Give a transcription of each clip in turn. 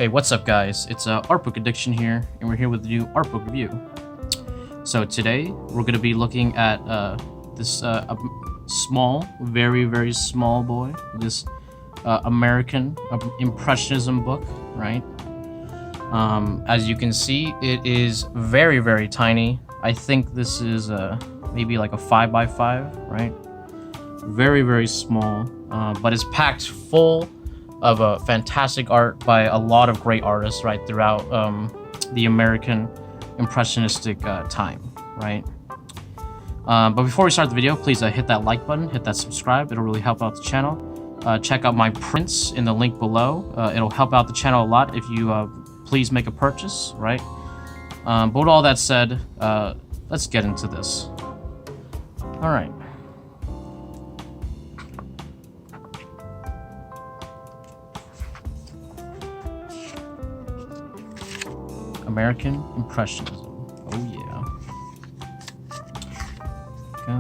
Hey, what's up guys? It's Artbook Addiction here, and we're here with a new Artbook review. So today, we're going to be looking at this small, very small boy, this American Impressionism book, right? As you can see, it is very tiny. I think this is maybe like a 5x5, right? Very small, but it's packed full of a fantastic art by a lot of great artists right throughout the American Impressionistic time, right? But before we start the video, please hit that like button, hit that subscribe. It'll really help out the channel. Check out my prints in the link below. It'll help out the channel a lot if you please make a purchase, right? But with all that said, let's get into this. All right. American Impressionism. Oh yeah. Go.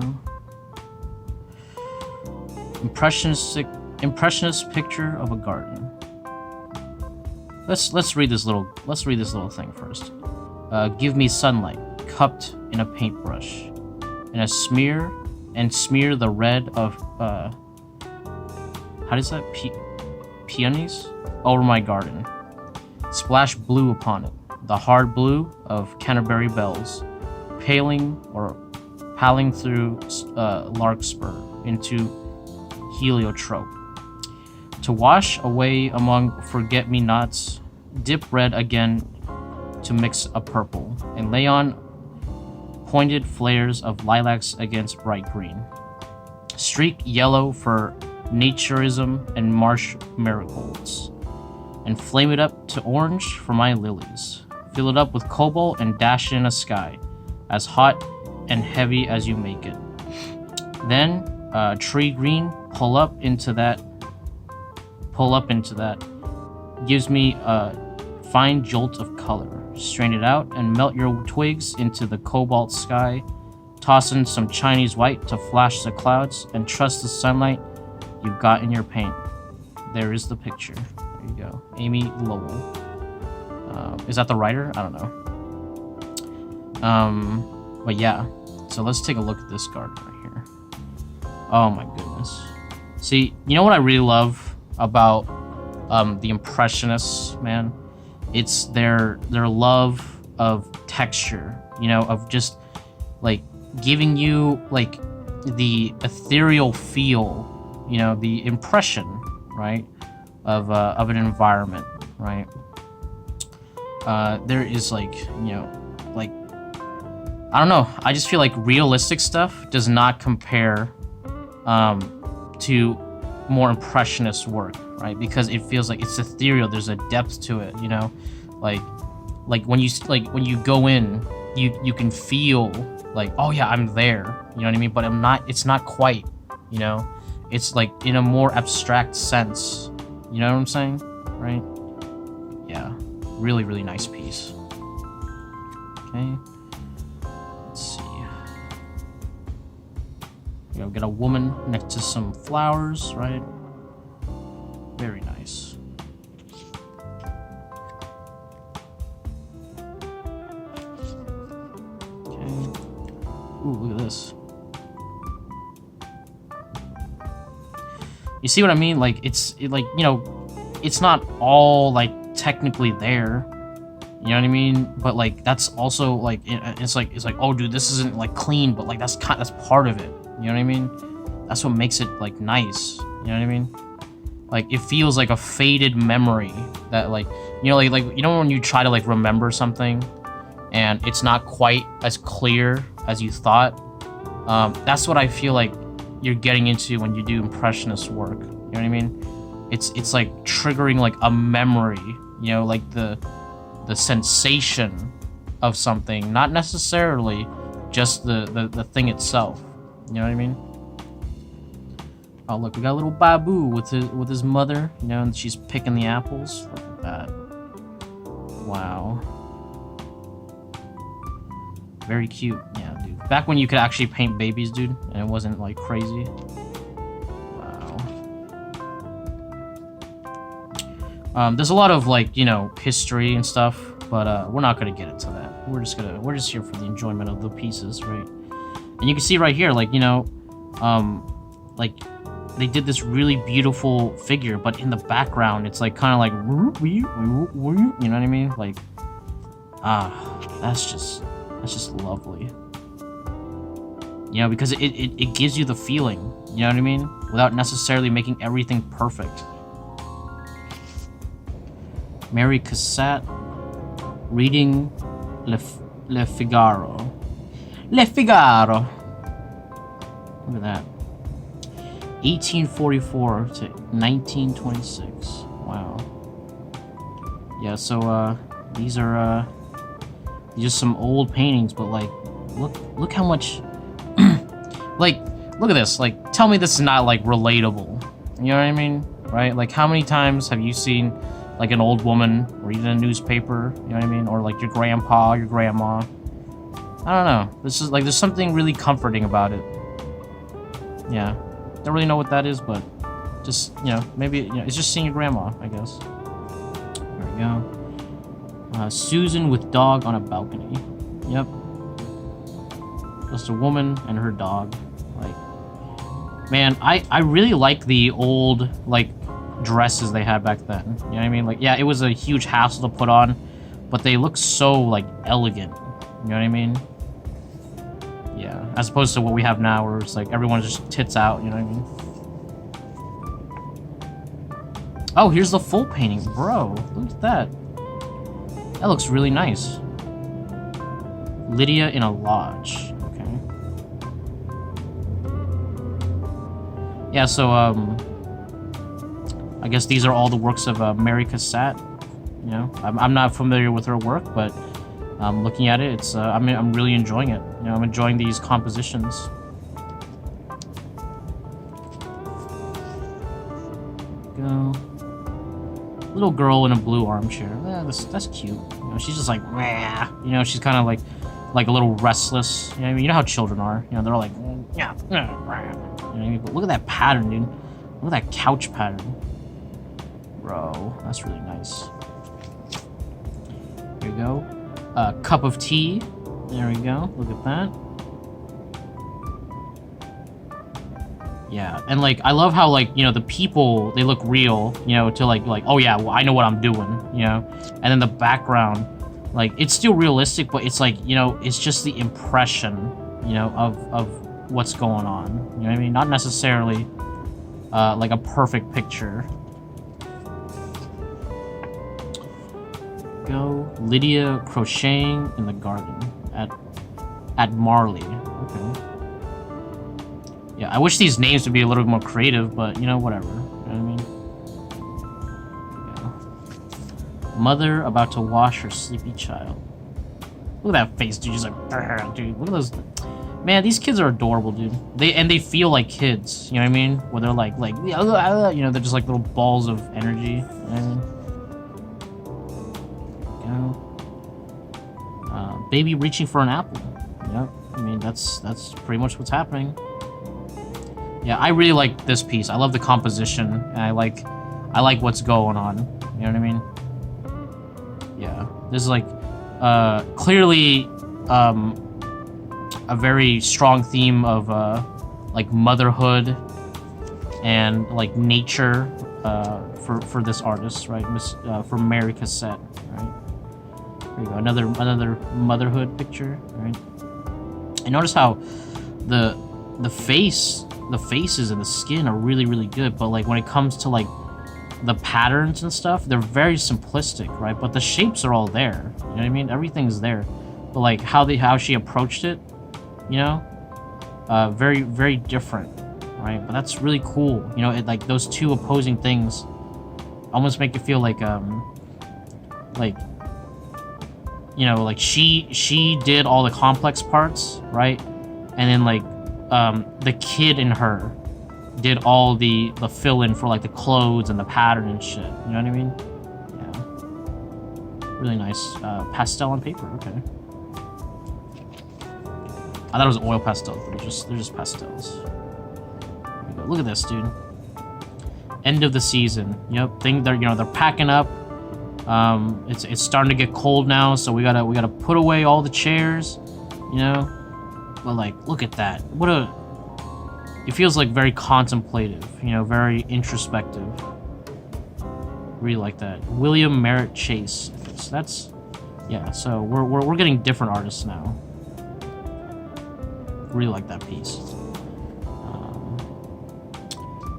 Impressionist picture of a garden. Let's read this little thing first. Give me sunlight cupped in a paintbrush, and smear the red of how does that peonies over my garden. Splash blue upon it. The hard blue of Canterbury bells, paling through larkspur into heliotrope. To wash away among forget-me-nots, dip red again to mix a purple, and lay on pointed flares of lilacs against bright green. Streak yellow for naturism and marsh marigolds, and flame it up to orange for my lilies. Fill it up with cobalt and dash in a sky as hot and heavy as you make it. Then tree green, pull up into that. Gives me a fine jolt of color. Strain it out and melt your twigs into the cobalt sky. Toss in some Chinese white to flash the clouds, and trust the sunlight you've got in your paint. There is the picture. There you go. Amy Lowell. Is that the writer? I don't know. But yeah, so let's take a look at this garden right here. Oh my goodness. See, you know what I really love about the Impressionists, man? It's their love of texture, you know, of just like giving you like the ethereal feel, you know, the impression, right, of an environment, right? There is like, you know, like, I don't know, I just feel like realistic stuff does not compare to more impressionist work, right? Because it feels like it's ethereal, there's a depth to it, you know, like when you go in, you can feel like, oh yeah, I'm there, you know what I mean? But it's not quite, you know, it's like in a more abstract sense, you know what I'm saying, right? Yeah. Really nice piece. Okay. Let's see. We got a woman next to some flowers, right? Very nice. Okay. Ooh, look at this. You see what I mean? Like like, you know, it's not all like technically there, you know what I mean? But like that's also like it's like oh dude, this isn't like clean, but like that's part of it, you know what I mean? That's what makes it like nice, you know what I mean? Like it feels like a faded memory that like, you know, like you know when you try to like remember something and it's not quite as clear as you thought. That's what I feel like you're getting into when you do impressionist work, you know what I mean? It's like triggering like a memory, you know, like the sensation of something, not necessarily just the thing itself. You know what I mean? Oh look, we got a little Babu with his mother, you know, and she's picking the apples. Look at that. Wow. Very cute. Yeah, dude. Back when you could actually paint babies, dude, and it wasn't like crazy. There's a lot of like, you know, history and stuff, but we're not gonna get into that. We're just here for the enjoyment of the pieces, right? And you can see right here, like, you know, like they did this really beautiful figure, but in the background, it's like kind of like, you know what I mean? Like, that's just lovely. You know, because it gives you the feeling, you know what I mean? Without necessarily making everything perfect. Mary Cassatt reading Le Figaro. Le Figaro! Look at that. 1844 to 1926. Wow. Yeah, so, these are some old paintings, but, like, look how much... like, look at this. Like, tell me this is not, like, relatable. You know what I mean? Right? Like, how many times have you seen... like an old woman reading a newspaper, you know what I mean? Or like your grandpa, your grandma. I don't know. This is like, there's something really comforting about it. Yeah. Don't really know what that is, but just, you know, maybe, you know, it's just seeing your grandma, I guess. There we go. Susan with dog on a balcony. Yep. Just a woman and her dog. Like, man, I really like the old, like, dresses they had back then. You know what I mean? Like, yeah, it was a huge hassle to put on, but they look so, like, elegant. You know what I mean? Yeah. As opposed to what we have now, where it's like everyone just tits out, you know what I mean? Oh, here's the full painting. Bro, look at that. That looks really nice. Lydia in a lodge. Okay. Yeah, so, I guess these are all the works of Mary Cassatt. You know, I'm not familiar with her work, but looking at it, it's I'm really enjoying it. You know, I'm enjoying these compositions. Go. Little girl in a blue armchair. Yeah, that's cute. You know, she's just like, meh. You know, she's kind of like a little restless. You know what I mean? You know how children are. You know, they're all like, yeah. You know what I mean? But look at that pattern, dude. Look at that couch pattern. Bro, that's really nice. There you go. Cup of tea. There we go. Look at that. Yeah, and like I love how, like, you know, the people, they look real, you know, to like oh yeah, well, I know what I'm doing, you know. And then the background, like, it's still realistic, but it's like, you know, it's just the impression, you know, of what's going on. You know what I mean? Not necessarily like a perfect picture. Go. Lydia crocheting in the garden at Marley. Okay. Yeah, I wish these names would be a little bit more creative, but you know, whatever. You know what I mean? Yeah. Mother about to wash her sleepy child. Look at that face, dude. She's like, dude. Look at those. Man, these kids are adorable, dude. They feel like kids. You know what I mean? Where they're like, you know, they're just like little balls of energy. You know what I mean? Baby reaching for an apple. Yep. I mean, that's pretty much what's happening. Yeah, I really like this piece. I love the composition, and I like what's going on. You know what I mean? Yeah. There's like clearly a very strong theme of like motherhood and like nature for this artist, right? For Mary Cassatt, right? There you go, another motherhood picture, right? And notice how the faces and the skin are really, really good, but like when it comes to like the patterns and stuff, they're very simplistic, right? But the shapes are all there. You know what I mean? Everything's there. But like how she approached it, you know, very, very different, right? But that's really cool. You know, like those two opposing things almost make it feel like you know, like she did all the complex parts, right? And then like the kid in her did all the fill-in for like the clothes and the pattern and shit. You know what I mean? Yeah. Really nice. Pastel on paper. Okay. I thought it was oil pastels, but they're just pastels. There you go. Look at this, dude. End of the season. Yep. They're packing up. It's starting to get cold now, so we gotta put away all the chairs, you know. But like, look at that. It feels like very contemplative, you know, very introspective. Really like that. William Merritt Chase. So that's, yeah. So we're getting different artists now. Really like that piece.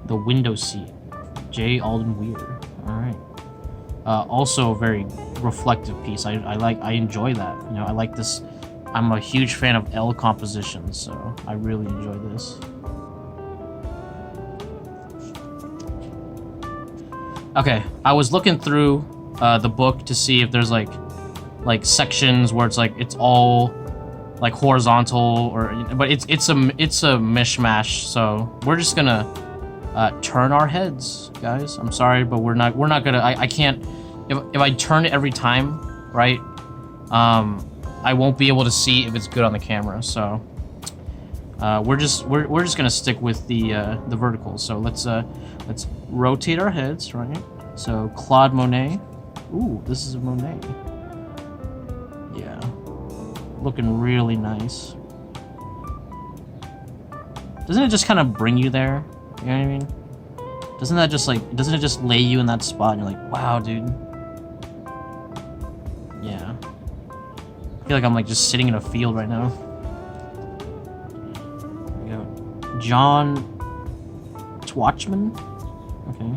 The Window Seat. J. Alden Weir. All right. Also a very reflective piece. I enjoy that. You know, I like this. I'm a huge fan of L compositions, so I really enjoy this. Okay, I was looking through the book to see if there's like sections where it's all like horizontal, but it's a mishmash. So we're just gonna turn our heads, guys. I'm sorry, but we're not gonna. I can't. If I turn it every time, right? I won't be able to see if it's good on the camera. So we're just gonna stick with the verticals. So let's rotate our heads, right? So Claude Monet. Ooh, this is a Monet. Yeah, looking really nice. Doesn't it just kind of bring you there? You know what I mean? Doesn't it just lay you in that spot and you're like, wow, dude. Yeah. I feel like I'm like just sitting in a field right now. There we go. John Twatchman? Okay.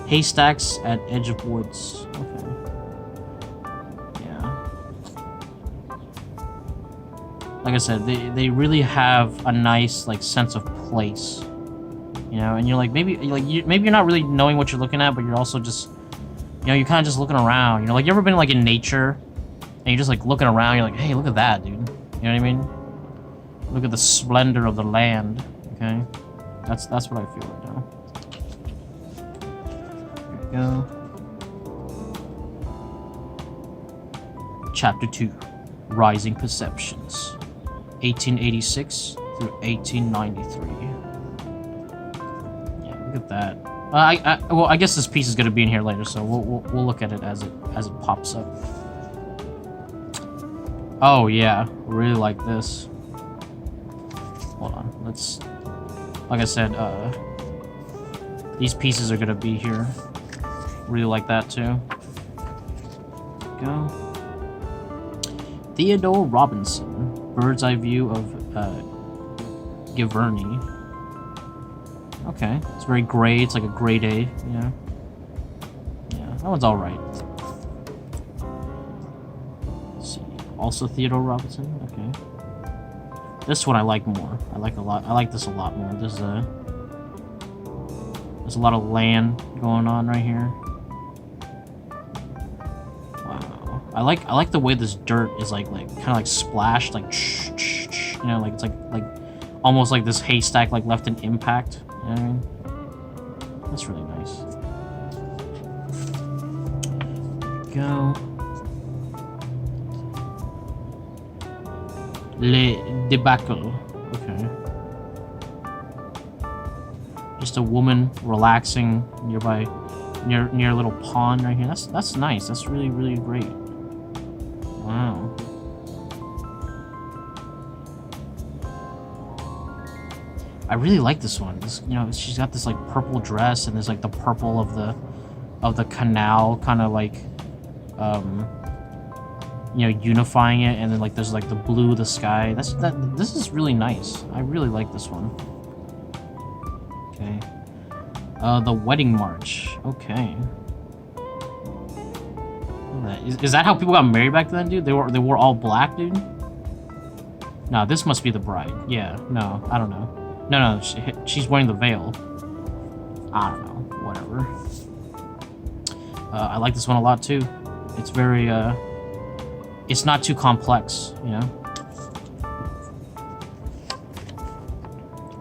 Haystacks at Edge of Woods. Okay. Yeah. Like I said, they really have a nice like sense of place. You know, and you're like maybe you're not really knowing what you're looking at, but you're also just, you know, you're kind of just looking around. You know, like you ever been like in nature, and you're just like looking around. You're like, hey, look at that, dude. You know what I mean? Look at the splendor of the land. Okay, that's what I feel right now. There we go. Chapter 2, Rising Perceptions, 1886 through 1893. Look at that. Well, I guess this piece is gonna be in here later, so we'll look at it as it pops up. Oh yeah, really like this. Hold on, let's. Like I said, these pieces are gonna be here. Really like that too. Go. Theodore Robinson, Bird's Eye View of Giverny. Okay, it's very gray. It's like a grade A, you know? Yeah, that one's alright. Let's see. Also Theodore Robinson, okay. This one I like more. I like this a lot more. There's a lot of land going on right here. Wow. I like the way this dirt is like kind of like splashed, like you know, like it's like almost like this haystack like left an impact. You know what I mean? That's really nice. There we go. Le Debacle. Okay. Just a woman relaxing near a little pond right here. That's nice. That's really, really great. Wow. I really like this one. This, you know, she's got this like purple dress, and there's like the purple of the canal, kind of like, you know, unifying it, and then like there's like the blue of the sky. This is really nice. I really like this one. Okay. The Wedding March. Okay. Is that how people got married back then, dude? They wore all black, dude? No, this must be the bride. Yeah. No, I don't know. No, she's wearing the veil. I don't know. Whatever. I like this one a lot, too. It's very, it's not too complex, you know?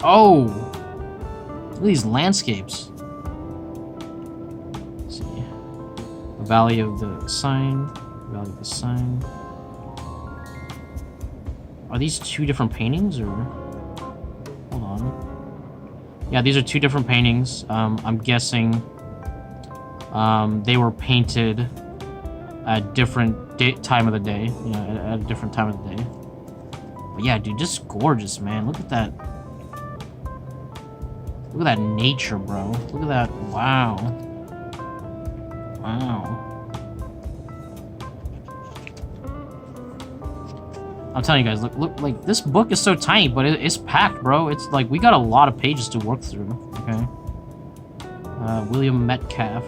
Oh! Look at these landscapes. Let's see. The Valley of the Sign. Valley of the Sign. Are these two different paintings, or...? Yeah, these are two different paintings. I'm guessing they were painted at different time of the day. You know, at a different time of the day. But yeah, dude, just gorgeous, man. Look at that. Look at that nature, bro. Look at that. Wow. Wow. I'm telling you guys, look, like, this book is so tiny, but it's packed, bro. It's like, we got a lot of pages to work through, okay? William Metcalf.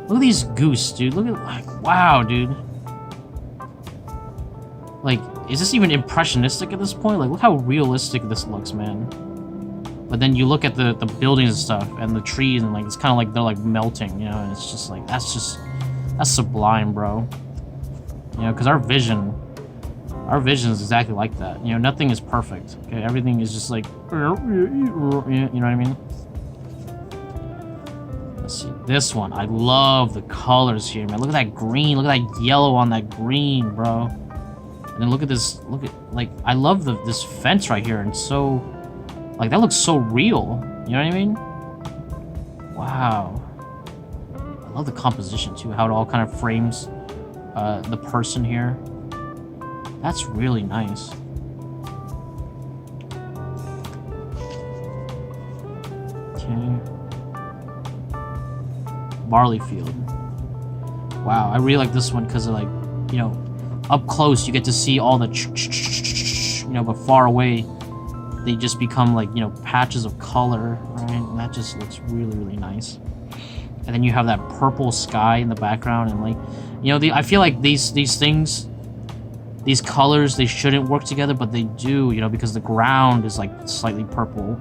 Look at these goose, dude. Look at, like, wow, dude. Like, is this even impressionistic at this point? Like, look how realistic this looks, man. But then you look at the buildings and stuff, and the trees, and, like, it's kind of like they're, like, melting, you know? And it's just, like, that's sublime, bro. You know, because our vision is exactly like that. You know, nothing is perfect. Okay, everything is just like, you know what I mean? Let's see this one. I love the colors here, man. Look at that green. Look at that yellow on that green, bro. And then look at this. Look at, like, I love this fence right here. And so, like, that looks so real. You know what I mean? Wow. I love the composition too. How it all kind of frames the person here. That's really nice. Okay. Barley Field. Wow, I really like this one because, like, you know, up close you get to see all the you know, but far away they just become, like, you know, patches of color, right? And that just looks really, really nice. And then you have that purple sky in the background, and, like, you know, I feel like these things, these colors, they shouldn't work together, but they do, you know, because the ground is, like, slightly purple.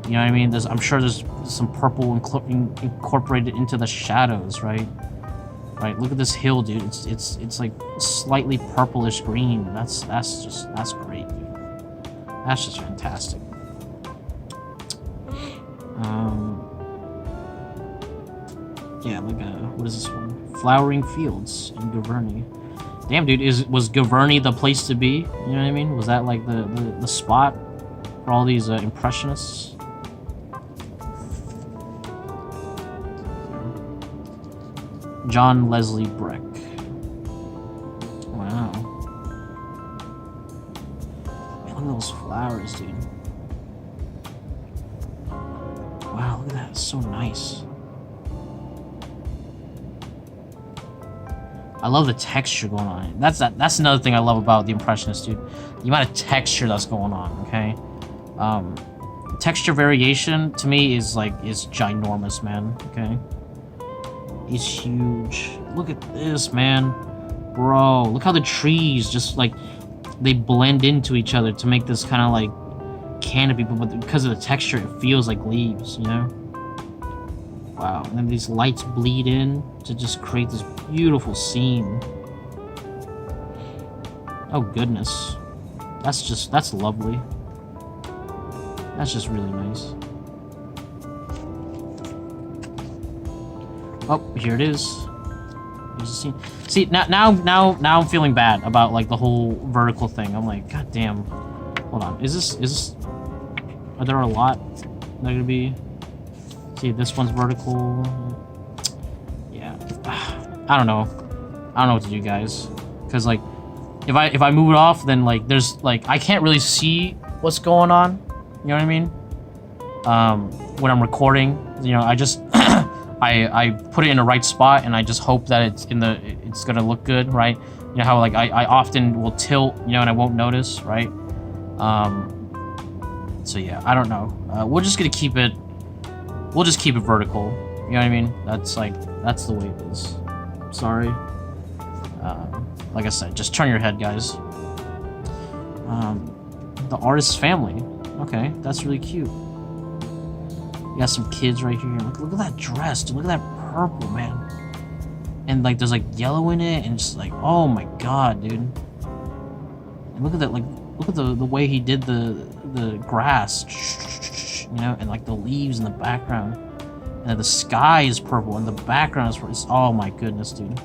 You know what I mean? I'm sure there's some purple incorporated into the shadows, right? Right. Look at this hill, dude. It's like slightly purplish green. That's great, dude. That's just fantastic. Yeah. Look at what is this one? Flowering Fields in Giverny. Damn, dude, was Giverny the place to be? You know what I mean? Was that, like, the spot for all these impressionists? John Leslie Breck. Wow. Man, look at those flowers, dude. Wow, look at that. It's so nice. I love the texture going on. That's another thing I love about the Impressionists, dude. The amount of texture that's going on, okay? Texture variation, to me, is ginormous, man, okay? It's huge. Look at this, man. Bro, look how the trees just, like, they blend into each other to make this kind of, like, canopy, but because of the texture, it feels like leaves, you know? Wow, and then these lights bleed in to just create this beautiful scene. Oh, goodness. That's lovely. That's just really nice. Oh, here it is. Here's the scene. See, now I'm feeling bad about, like, the whole vertical thing. I'm like, god damn. Hold on. Is this? Are there a lot that are gonna be? See, this one's vertical. Yeah. I don't know. I don't know what to do, guys. Cause, like, if I move it off, then, like, there's, like, I can't really see what's going on. You know what I mean? When I'm recording, you know, I just I put it in the right spot, and I just hope that it's gonna look good, right? You know how, like, I often will tilt, you know, and I won't notice, right? So yeah, I don't know. We're just gonna keep it. We'll just keep it vertical. You know what I mean? That's the way it is. Sorry. Like I said, just turn your head, guys. The artist's family. Okay, that's really cute. You got some kids right here. Look at that dress, dude. Look at that purple, man. And, like, there's, like, yellow in it, and just, like, oh my god, dude. And look at that, like, look at the way he did the grass, you know, and, like, the leaves in the background. And then the sky is purple, and the background is purple. Oh my goodness, dude.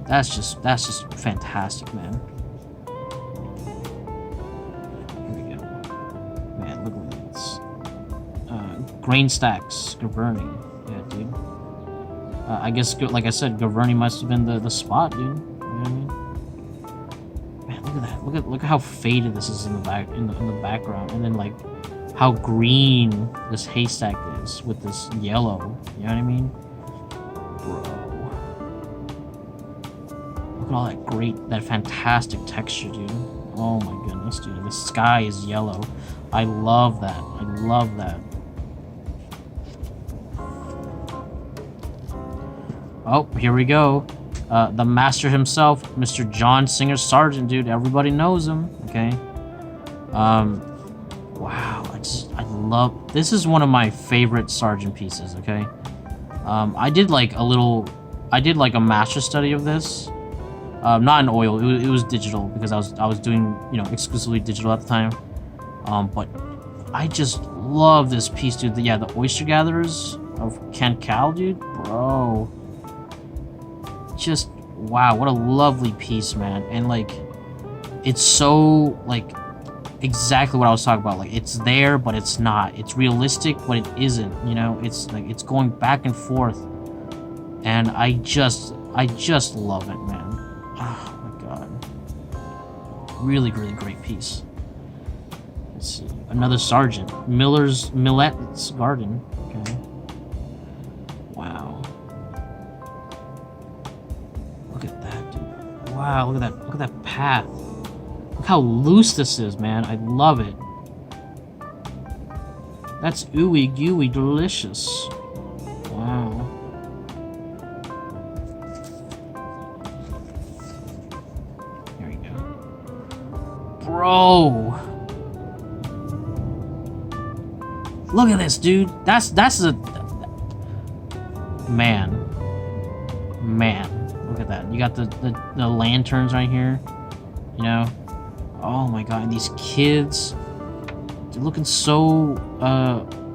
That's just fantastic, man. Here we go. Man, look at this. Grain stacks, Gaverny. Yeah, dude. I guess, like I said, Gaverny must have been the spot, dude. You know what I mean? Man, look at that. Look at how faded this is in the background, and then like how green this haystack is with this yellow. You know what I mean, bro? Look at all that fantastic texture, dude. Oh my goodness, dude. The sky is yellow. I love that. I love that. Oh, here we go. The master himself, Mr. John Singer Sargent, dude. Everybody knows him, okay? Wow, I love... This is one of my favorite Sargent pieces, okay? I did like a master study of this. Not in oil, it was digital, because I was doing, you know, exclusively digital at the time. But I just love this piece, dude. Yeah, the Oyster Gatherers of Cancale, dude. Bro. Just, wow, what a lovely piece, man. And, like, it's so, like, exactly what I was talking about. Like, it's there, but it's not. It's realistic, but it isn't, you know? It's, like, it's going back and forth. And I just love it, man. Oh, my God. Really, really great piece. Let's see. Another Sargent. Millet's Garden. Okay. Wow. Look at that, dude. Wow, look at that path. Look how loose this is, man. I love it. That's ooey gooey delicious. Wow. There we go. Bro. Look at this, dude. That's a man. Look at that. You got the lanterns right here. You know? Oh my God, and these kids, they're looking so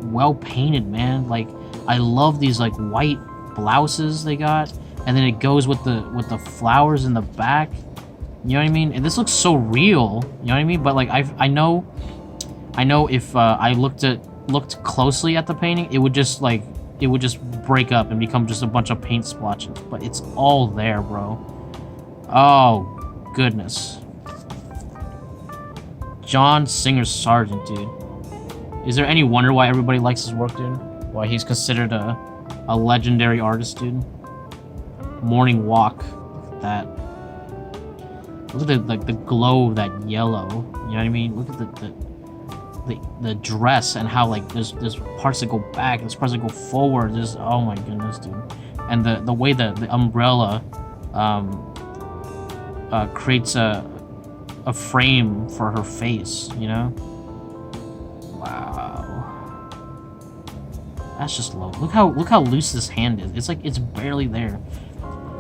well painted, man. Like, I love these like white blouses they got, and then it goes with the flowers in the back. You know what I mean? And this looks so real. You know what I mean? But like I know if I looked closely at the painting, it would just break up and become just a bunch of paint splotches. But it's all there, bro. Oh goodness. John Singer Sargent, dude. Is there any wonder why everybody likes his work, dude? Why he's considered a legendary artist, dude? Morning Walk. Look at that. Look at the glow of that yellow. You know what I mean? Look at the dress and how like there's parts that go back, there's parts that go forward. There's, oh my goodness, dude. And the way the umbrella creates a frame for her face, you know? Wow. That's just low. Look how loose this hand is. It's like it's barely there.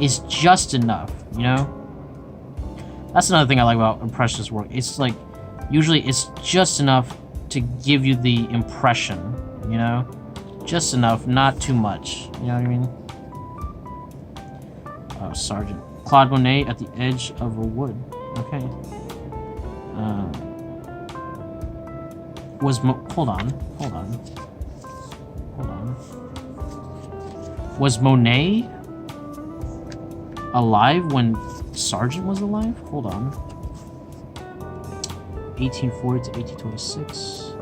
It's just enough, you know? That's another thing I like about Impressionist work. It's like usually it's just enough to give you the impression, you know? Just enough, not too much. You know what I mean? Oh, Sargent. Claude Monet at the edge of a wood. Okay. Hold on. Was Monet alive when Sargent was alive? Hold on. 1840 to 1826.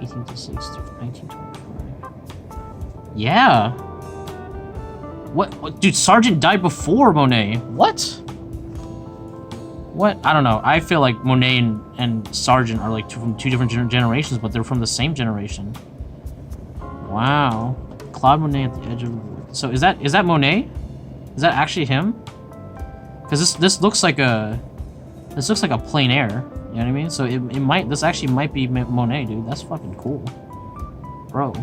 1826 to 1925. Yeah. What? Dude, Sargent died before Monet. What? I don't know. I feel like Monet and Sargent are like from two different generations, but they're from the same generation. Wow. Claude Monet at the edge of the wood. So is that Monet? Is that actually him? Because this looks like a plein air. You know what I mean? So this actually might be Monet, dude. That's fucking cool, bro.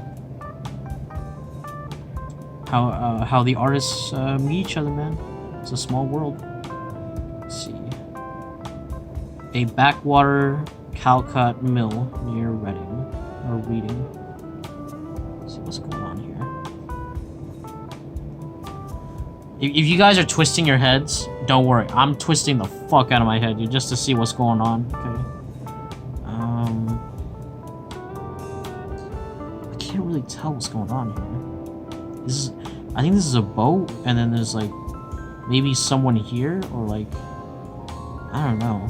How the artists meet each other, man. It's a small world. Let's see. A backwater Calcutta mill near Reading. Let's see what's going on here. If you guys are twisting your heads, don't worry. I'm twisting the fuck out of my head, dude, just to see what's going on. Okay. I really tell what's going on here. I think this is a boat, and then there's like maybe someone here, or like I don't know.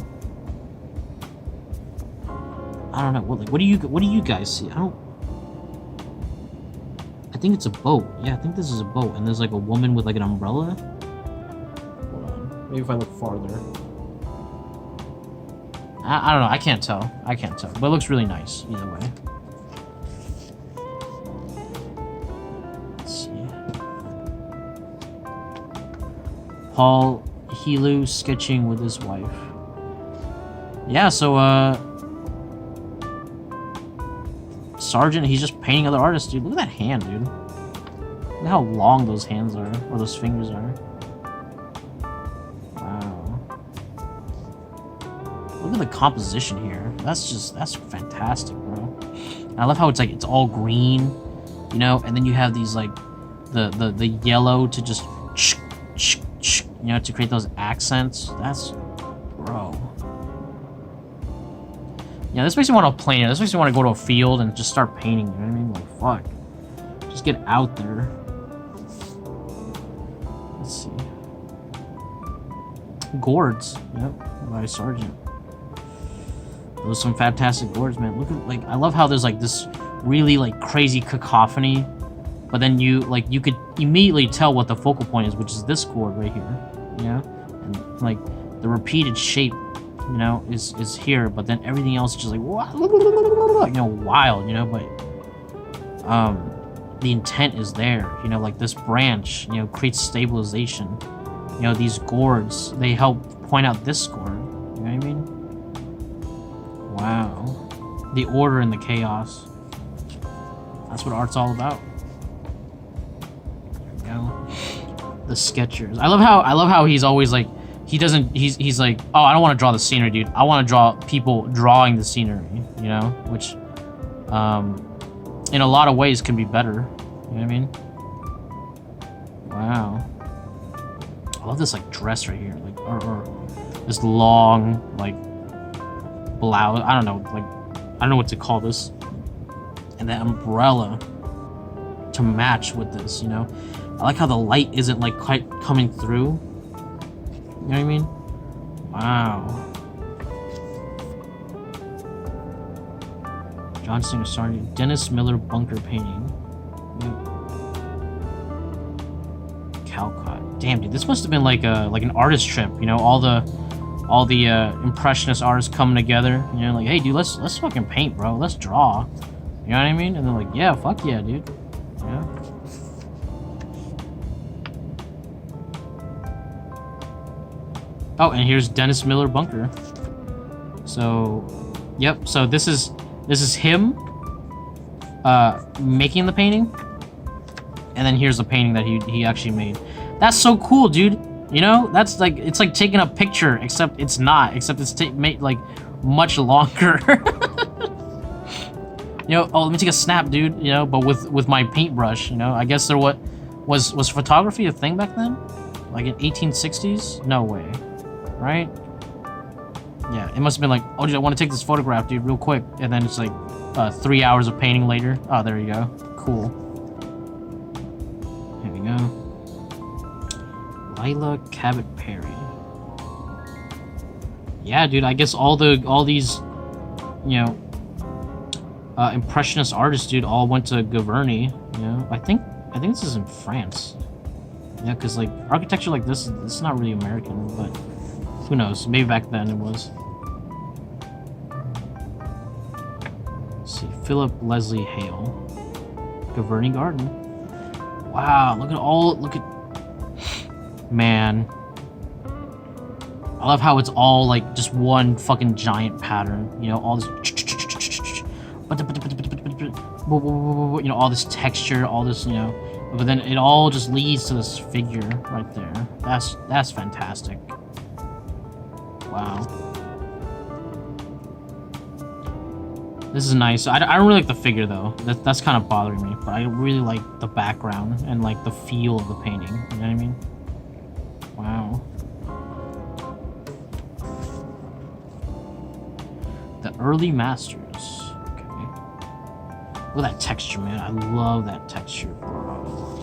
What do you guys see? I think it's a boat. Yeah, I think this is a boat, and there's like a woman with like an umbrella. Hold on. Maybe if I look farther. I don't know. I can't tell. But it looks really nice either way. Let's see. Paul Helu sketching with his wife. Yeah, so Sergeant, he's just painting other artists, dude. Look at that hand, dude. Look at how long those hands are, or those fingers are. Wow. Look at the composition here. That's fantastic, bro. And I love how it's all green, you know, and then you have these like the yellow to just you know, to create those accents. That's, bro. Yeah, this makes me want to plane it. This makes me want to go to a field and just start painting, you know what I mean? Like, fuck. Just get out there. Let's see. Gourds. Yep, by Sargent. Those are some fantastic gourds, man. Look at, like, I love how there's, like, this really, like, crazy cacophony. But then you could immediately tell what the focal point is, which is this gourd right here. You know? And, like, the repeated shape, you know, is here, but then everything else is just like, you know, wild, you know, but the intent is there, you know, like this branch, you know, creates stabilization. You know, these gourds, they help point out this gourd, you know what I mean? Wow. The order and the chaos. That's what art's all about. There we go. The sketchers. I love how he's always like, he's like, oh, I don't want to draw the scenery, dude. I want to draw people drawing the scenery, you know? Which, in a lot of ways can be better. You know what I mean? Wow. I love this, like, dress right here. Like, or this long, like, blouse. I don't know, like, I don't know what to call this. And that umbrella to match with this, you know? I like how the light isn't, like, quite coming through. You know what I mean? Wow. John Singer Sargent. Dennis Miller bunker painting. Yep. Calcott. Damn, dude, this must have been like an artist trip. You know, all the impressionist artists coming together. You know, like, hey, dude, let's fucking paint, bro. Let's draw. You know what I mean? And they're like, yeah, fuck yeah, dude. Yeah. Oh, and here's Dennis Miller bunker. So, yep. So this is him making the painting, and then here's the painting that he actually made. That's so cool, dude. You know, that's like, it's like taking a picture, except it's not. Except it's made like much longer. You know, oh, let me take a snap, dude. You know, but with my paintbrush. You know, I guess there was photography a thing back then, like in 1860s? No way. Right? Yeah, it must have been like, oh, dude, I want to take this photograph, dude, real quick. And then it's like 3 hours of painting later. Oh, there you go. Cool. Here we go. Lila Cabot Perry. Yeah, dude, I guess all these, you know, impressionist artists, dude, all went to Giverny. You know, I think this is in France. Yeah, because like architecture like this, it's not really American, but who knows? Maybe back then it was. Let's see, Philip Leslie Hale, Giverny Garden. Wow, look at, man. I love how it's all like just one fucking giant pattern. You know, all this, you know, all this texture, all this, you know, but then it all just leads to this figure right there. That's fantastic. Wow. This is nice. I don't really like the figure though. That's kind of bothering me. But I really like the background and like the feel of the painting. You know what I mean? Wow. The early masters. Okay. Look at that texture, man. I love that texture, bro.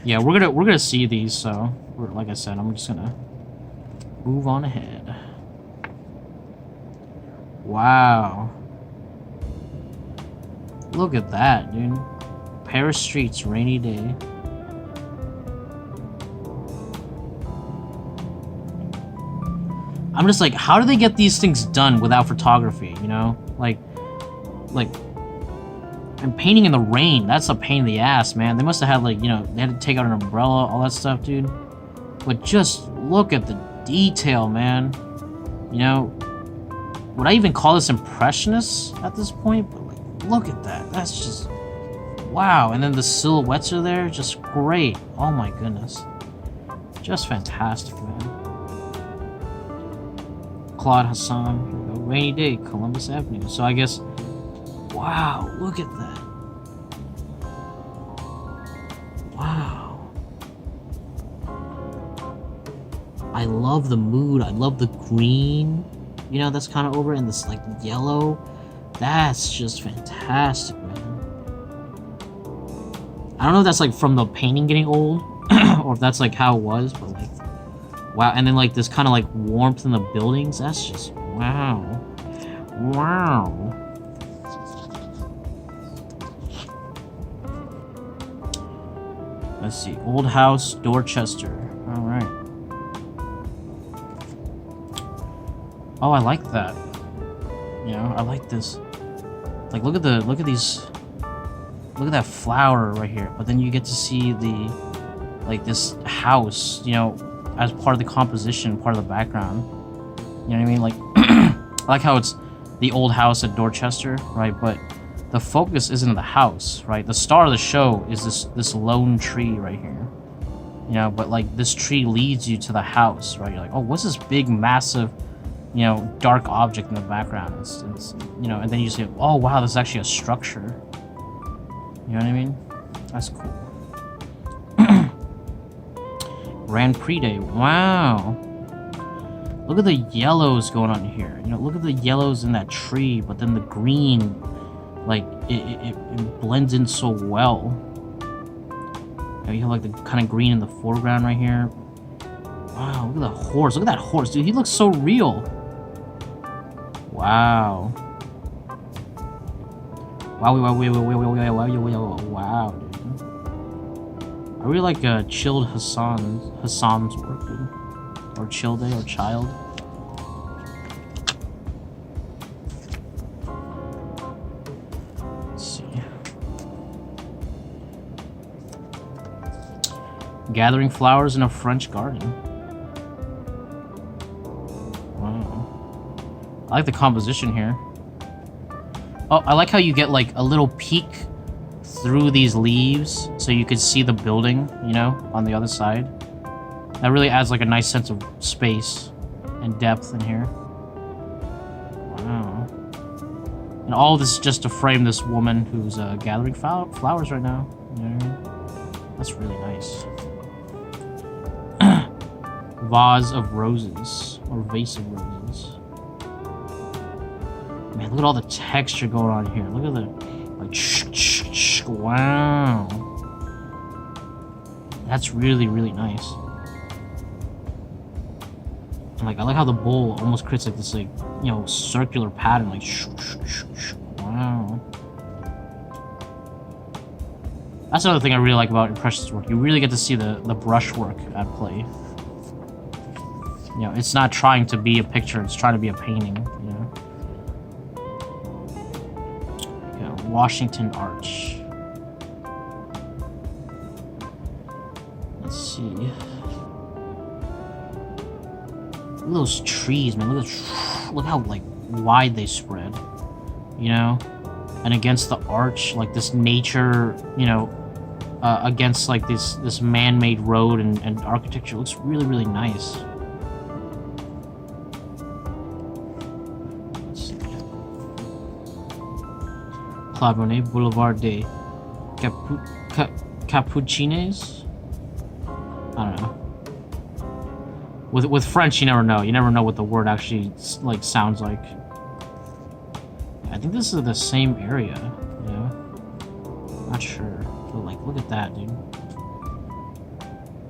Yeah, we're gonna see these, so like I said, I'm just gonna move on ahead. Wow. Look at that, dude. Paris streets, rainy day. I'm just like, how do they get these things done without photography, you know? Like, and painting in the rain, that's a pain in the ass, man. They must have had, like, you know, they had to take out an umbrella, all that stuff, dude. But just look at the detail, man. You know, would I even call this impressionist at this point? But, like, look at that. That's just, wow. And then the silhouettes are there, just great. Oh my goodness. Just fantastic, man. Claude Hassan, a rainy day, Columbus Avenue. So I guess, wow, look at that. Wow. I love the mood. I love the green. You know, that's kind of over, and this, like, yellow. That's just fantastic, man. I don't know if that's, like, from the painting getting old, or if that's, like, how it was, but, like, wow. And then, like, this kind of, like, warmth in the buildings. That's just, wow. Wow. Let's see. Old House, Dorchester. Alright. Oh, I like that. You know, I like this. Like, look at that flower right here. But then you get to see the, like, this house, you know, as part of the composition, part of the background. You know what I mean? Like, I like how it's the old house at Dorchester, right? But the focus isn't the house, right? The star of the show is this lone tree right here. You know, but, like, this tree leads you to the house, right? You're like, oh, what's this big, massive, you know, dark object in the background? It's you know, and then you say, oh, wow, this is actually a structure. You know what I mean? That's cool. Grand Prix Day. Wow. Look at the yellows going on here. You know, look at the yellows in that tree, but then the green, like, it blends in so well. You have, like, the kind of green in the foreground right here. Wow, look at the horse. Look at that horse, dude. He looks so real. Wow. Wow, dude. I really like Chilled Hassan's work, dude. Or Childe, or Child. Let's see. Gathering flowers in a French garden. Wow. I like the composition here. Oh, I like how you get, like, a little peek through these leaves so you could see the building, you know, on the other side. That really adds, like, a nice sense of space and depth in here. Wow. And all this is just to frame this woman who's gathering flowers right now. You know what I mean? That's really nice. Vase of roses, or vase of roses. Man, look at all the texture going on here. Look at the, like, wow. That's really, really nice. And, like, I like how the bowl almost creates, like, this, like, you know, circular pattern, like, wow. That's another thing I really like about Impressionist work. You really get to see the brushwork at play. You know, it's not trying to be a picture, it's trying to be a painting, you know. Washington Arch. Let's see. Look at those trees, man. Look how, like, wide they spread. You know? And against the arch, like, this nature, you know, against, like, this man-made road and architecture looks really, really nice. Claude Monet, Boulevard des Capucines? I don't know. With French, you never know. You never know what the word actually like sounds like. I think this is the same area. You know, not sure. But like, look at that, dude.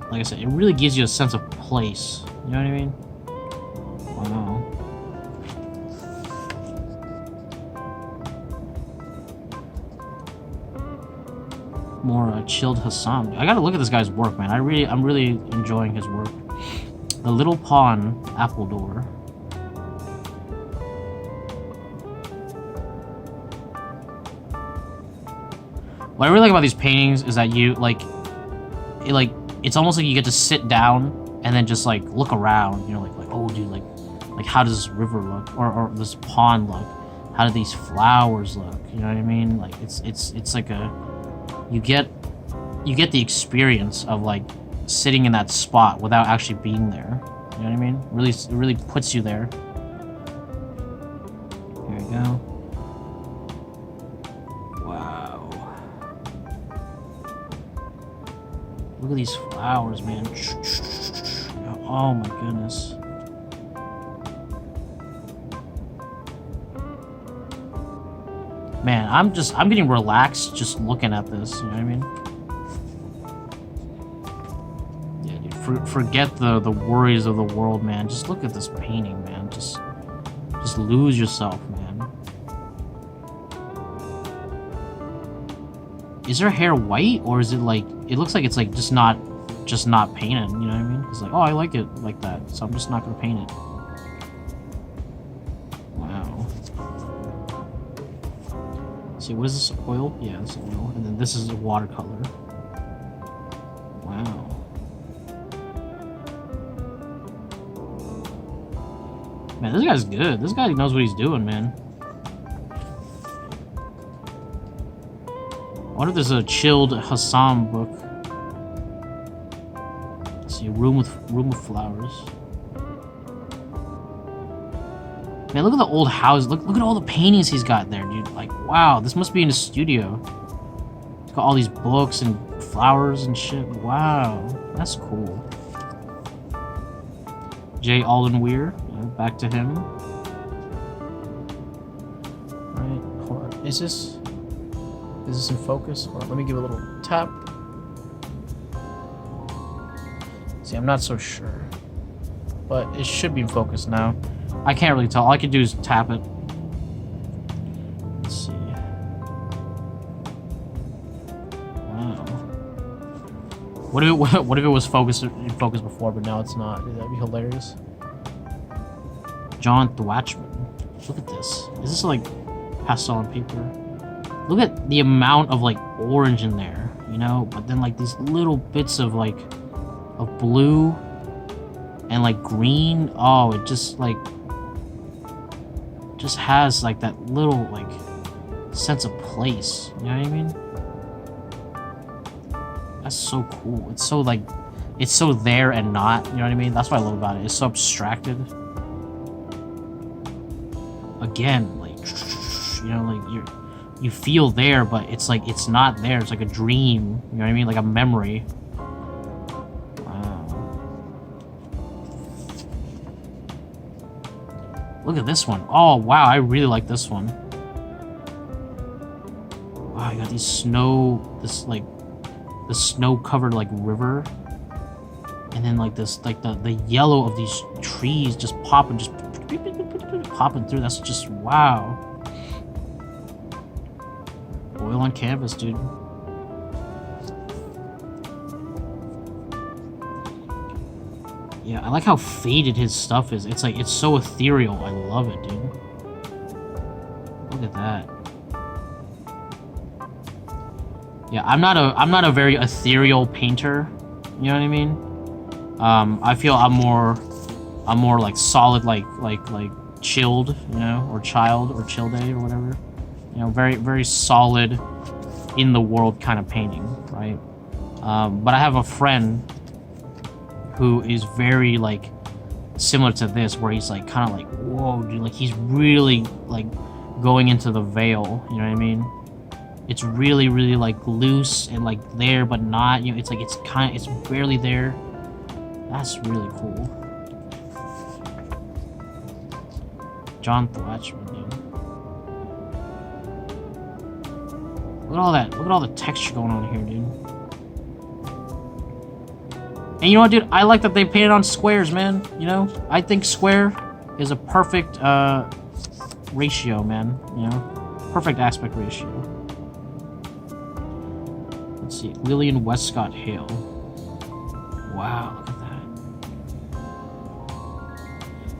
Like I said, it really gives you a sense of place. You know what I mean? Wow. More chilled Hassan. I gotta look at this guy's work, man. I'm really enjoying his work. The Little Pawn Apple Door. What I really like about these paintings is that you it's almost like you get to sit down and then just like look around. You know, like oh, dude, like how does this river look, or this pond look? How do these flowers look? You know what I mean? Like it's like a you get the experience of like sitting in that spot without actually being there. You know what I mean? It really puts you there. Here we go. Wow. Look at these flowers, man. Oh my goodness. Man, I'm getting relaxed just looking at this, you know what I mean? Yeah, dude, forget the worries of the world, man. Just look at this painting, man. Just lose yourself, man. Is her hair white, or is it like, it looks like it's like just not painted, you know what I mean? It's like, oh, I like it like that, so I'm just not gonna paint it. See, what is this? Oil? Yeah, it's oil. And then this is a watercolor. Wow. Man, this guy's good. This guy knows what he's doing, man. I wonder if there's a chilled Hassan book. Let's see, room with flowers. Man, look at the old house. Look at all the paintings he's got there, dude. Like, wow, this must be in his studio. He's got all these books and flowers and shit. Wow, that's cool. J. Alden Weir, yeah, back to him. Right, hold on. Is this in focus? Hold on, let me give a little tap. See, I'm not so sure, but it should be in focus now. I can't really tell. All I can do is tap it. Let's see. Wow. What if it was in focus before, but now it's not? That'd be hilarious. John Thwachman. Look at this. Is this like pastel on paper? Look at the amount of like orange in there, you know? But then like these little bits of like of blue and like green. Oh, it just like just has like that little like sense of place, you know what I mean? That's so cool. It's so like, it's so there and not, you know what I mean? That's what I love about it. It's so abstracted. Again, like, you know, like you feel there, but it's like it's not there. It's like a dream, you know what I mean? Like a memory. Look at this one. Oh, wow, I really like this one. Wow, you got these the snow-covered, like, river. And then, like, this, like, the yellow of these trees just popping through. That's just, wow. Oil on canvas, dude. Yeah, I like how faded his stuff is. It's like, it's so ethereal. I love it, dude. Look at that. Yeah, I'm not a very ethereal painter. You know what I mean? I feel I'm more like solid, like chilled, you know, or child or chill day or whatever. You know, very, very solid in the world kind of painting, right? But I have a friend who is very like similar to this, where he's like kind of like, whoa, dude, like he's really like going into the veil, you know what I mean? It's really, really like loose and like there but not, you know, it's like it's barely there. That's really cool. John Thwachman, dude. Look at all that. Look at all the texture going on here, dude. And you know what, dude? I like that they painted on squares, man. You know? I think square is a perfect ratio, man. You know? Perfect aspect ratio. Let's see. Lillian Westcott Hale. Wow, look at that.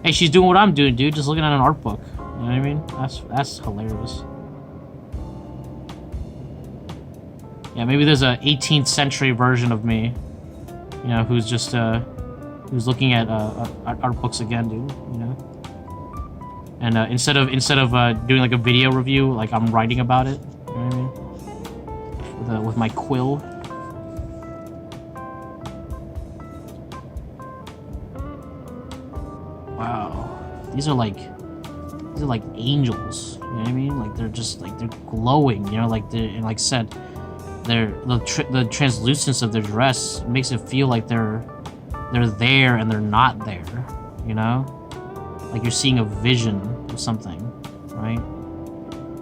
Hey, she's doing what I'm doing, dude. Just looking at an art book. You know what I mean? That's hilarious. Yeah, maybe there's a 18th century version of me, you know, who's just who's looking at art books again, dude. You know, and instead of doing like a video review, like I'm writing about it. You know what I mean? With my quill. Wow, these are like angels. You know what I mean? Like they're just like they're glowing. You know, like and like said. The translucence of their dress makes it feel like they're there and they're not there, you know? Like you're seeing a vision of something, right?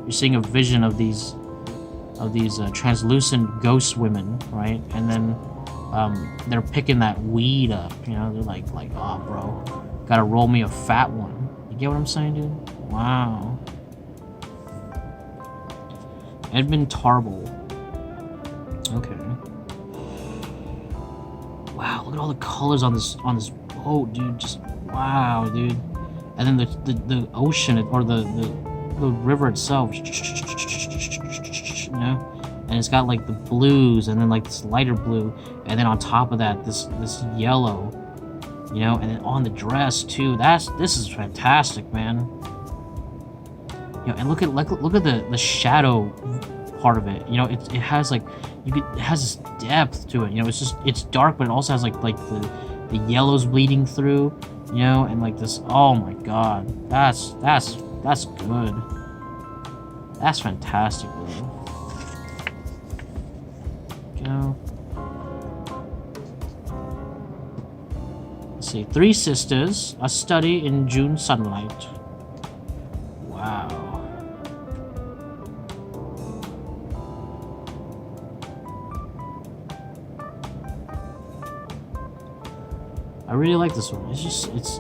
You're seeing a vision of these translucent ghost women, right? And then they're picking that weed up, you know? They're like, oh, bro, gotta roll me a fat one. You get what I'm saying, dude? Wow. Edmund Tarbell. Okay. Wow, look at all the colors on this boat, dude. Just wow, dude. And then the ocean or the river itself, you know. And it's got like the blues, and then like this lighter blue, and then on top of that, this yellow, you know. And then on the dress too. This is fantastic, man. You know, and look at the shadow part of it. You know, it has like. It has this depth to it, you know. It's dark, but it also has like the yellows bleeding through, you know, and like this. Oh my god, that's good. That's fantastic, bro. You know. Let's see, Three Sisters: A Study in June Sunlight. Wow. I really like this one. It's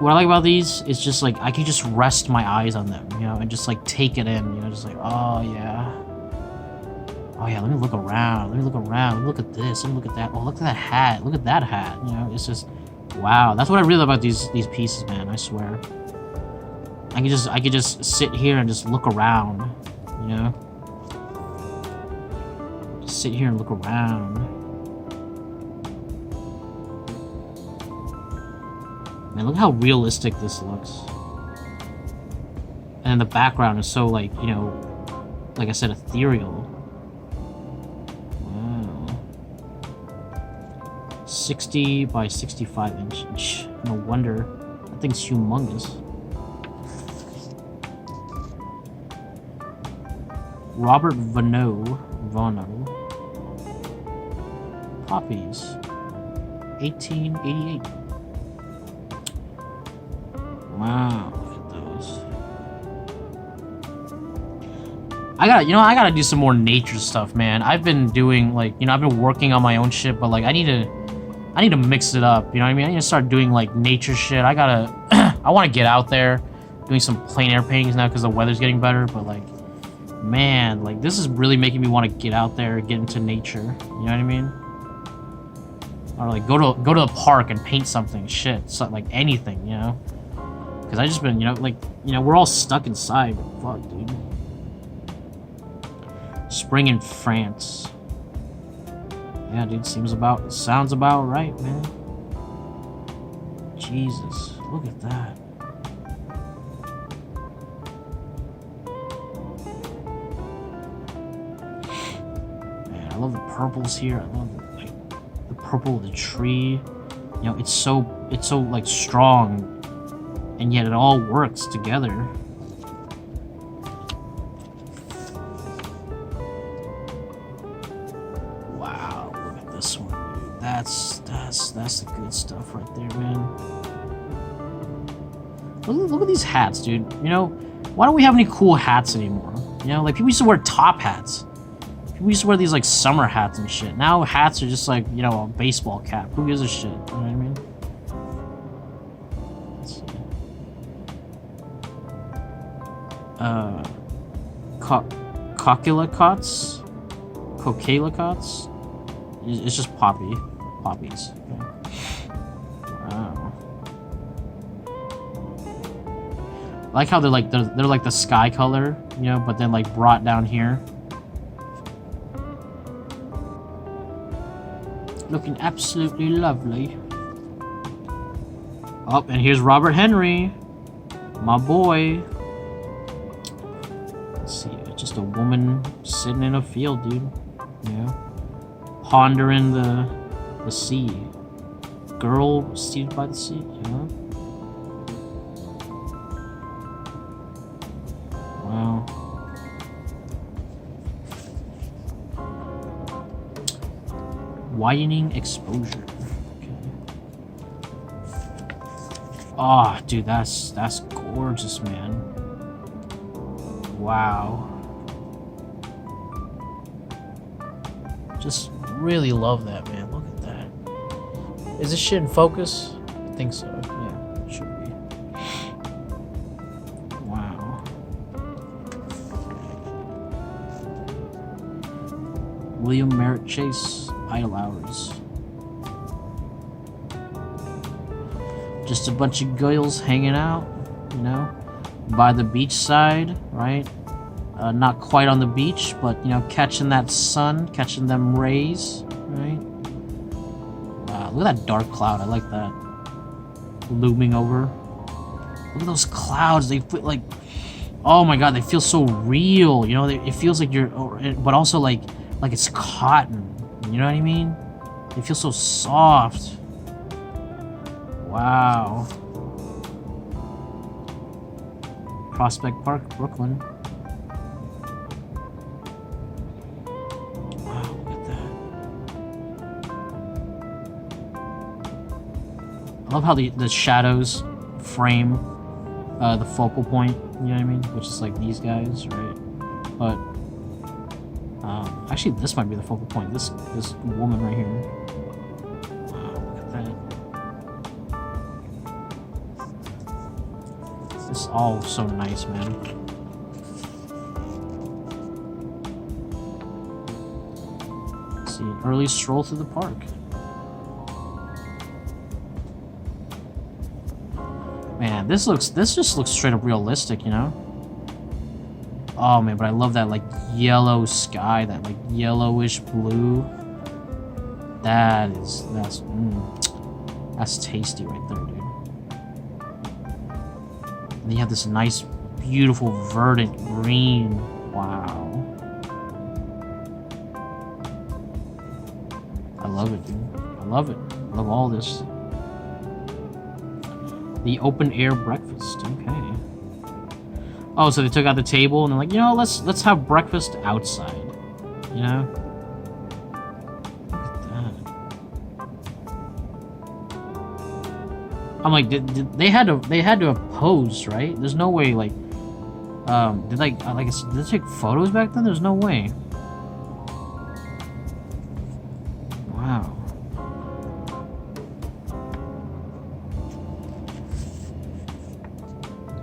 what I like about these is just like I can just rest my eyes on them, you know, and just like take it in, you know, just like oh yeah, let me look around, look at this, let me look at that, oh look at that hat, you know. It's just wow. That's what I really love about these pieces, man. I swear. I could just sit here and just look around, you know. Just sit here and look around. Man, look how realistic this looks. And the background is so, like, you know, like I said, ethereal. Wow. 60 by 65 inch. No wonder. That thing's humongous. Robert Vano. Poppies. 1888. Wow, look at those. I gotta do some more nature stuff, man. I've been doing like, you know, I've been working on my own shit, but like I need to mix it up. You know what I mean? I need to start doing like nature shit. I want to get out there, doing some plein air paintings now because the weather's getting better. But like, man, like this is really making me want to get out there, get into nature. You know what I mean? Or like go to the park and paint something, shit, so, like anything, you know. Because I just been, you know, like, you know, we're all stuck inside. Fuck, dude. Spring in France. Yeah, dude, sounds about right, man. Jesus, look at that. Man, I love the purples here. I love the purple of the tree. You know, it's so like strong. And yet it all works together. Wow, look at this one, dude. That's the good stuff right there, man. Look at these hats, dude. You know, why don't we have any cool hats anymore? You know, like people used to wear top hats. People used to wear these like summer hats and shit. Now hats are just like, you know, a baseball cap. Who gives a shit? You know what I mean? Let's see. Coquelicots? Coquelicots? It's just poppies. Okay. Wow. I like how they're like the sky color, you know, but then like brought down here. Looking absolutely lovely. Oh, and here's Robert Henry, my boy. Let's see, just a woman sitting in a field, dude. Yeah, pondering the sea. Girl seated by the sea. Yeah. Wow. Widening exposure. Okay. Oh, dude, that's gorgeous, man. Wow. Just really love that, man. Look at that. Is this shit in focus? I think so. Yeah, it should be. Wow. William Merritt Chase, Idle Hours. Just a bunch of girls hanging out, you know, by the beach side, right? Not quite on the beach, but, you know, catching that sun, catching them rays, right? Wow, look at that dark cloud. I like that. Looming over. Look at those clouds. They feel like, oh my god, they feel so real. You know, it feels like you're, but also like it's cotton. You know what I mean? They feel so soft. Wow. Prospect Park, Brooklyn. Wow, look at that. I love how the shadows frame the focal point, you know what I mean? Which is like these guys, right? But actually this might be the focal point. This woman right here. Wow, look at that. This is all so nice, man. Let's see, an early stroll through the park. Man, this just looks straight up realistic, you know? Oh man, but I love that like yellow sky, that like yellowish blue. That's tasty right there, dude. And then you have this nice, beautiful verdant green. Wow. I love it, dude. I love it. I love all this. The open air breakfast. Okay. Oh, so they took out the table and they're like, you know, let's have breakfast outside. You know? Look at that. I'm like, they had to have posed, right? There's no way, like, did they take photos back then? There's no way. Wow.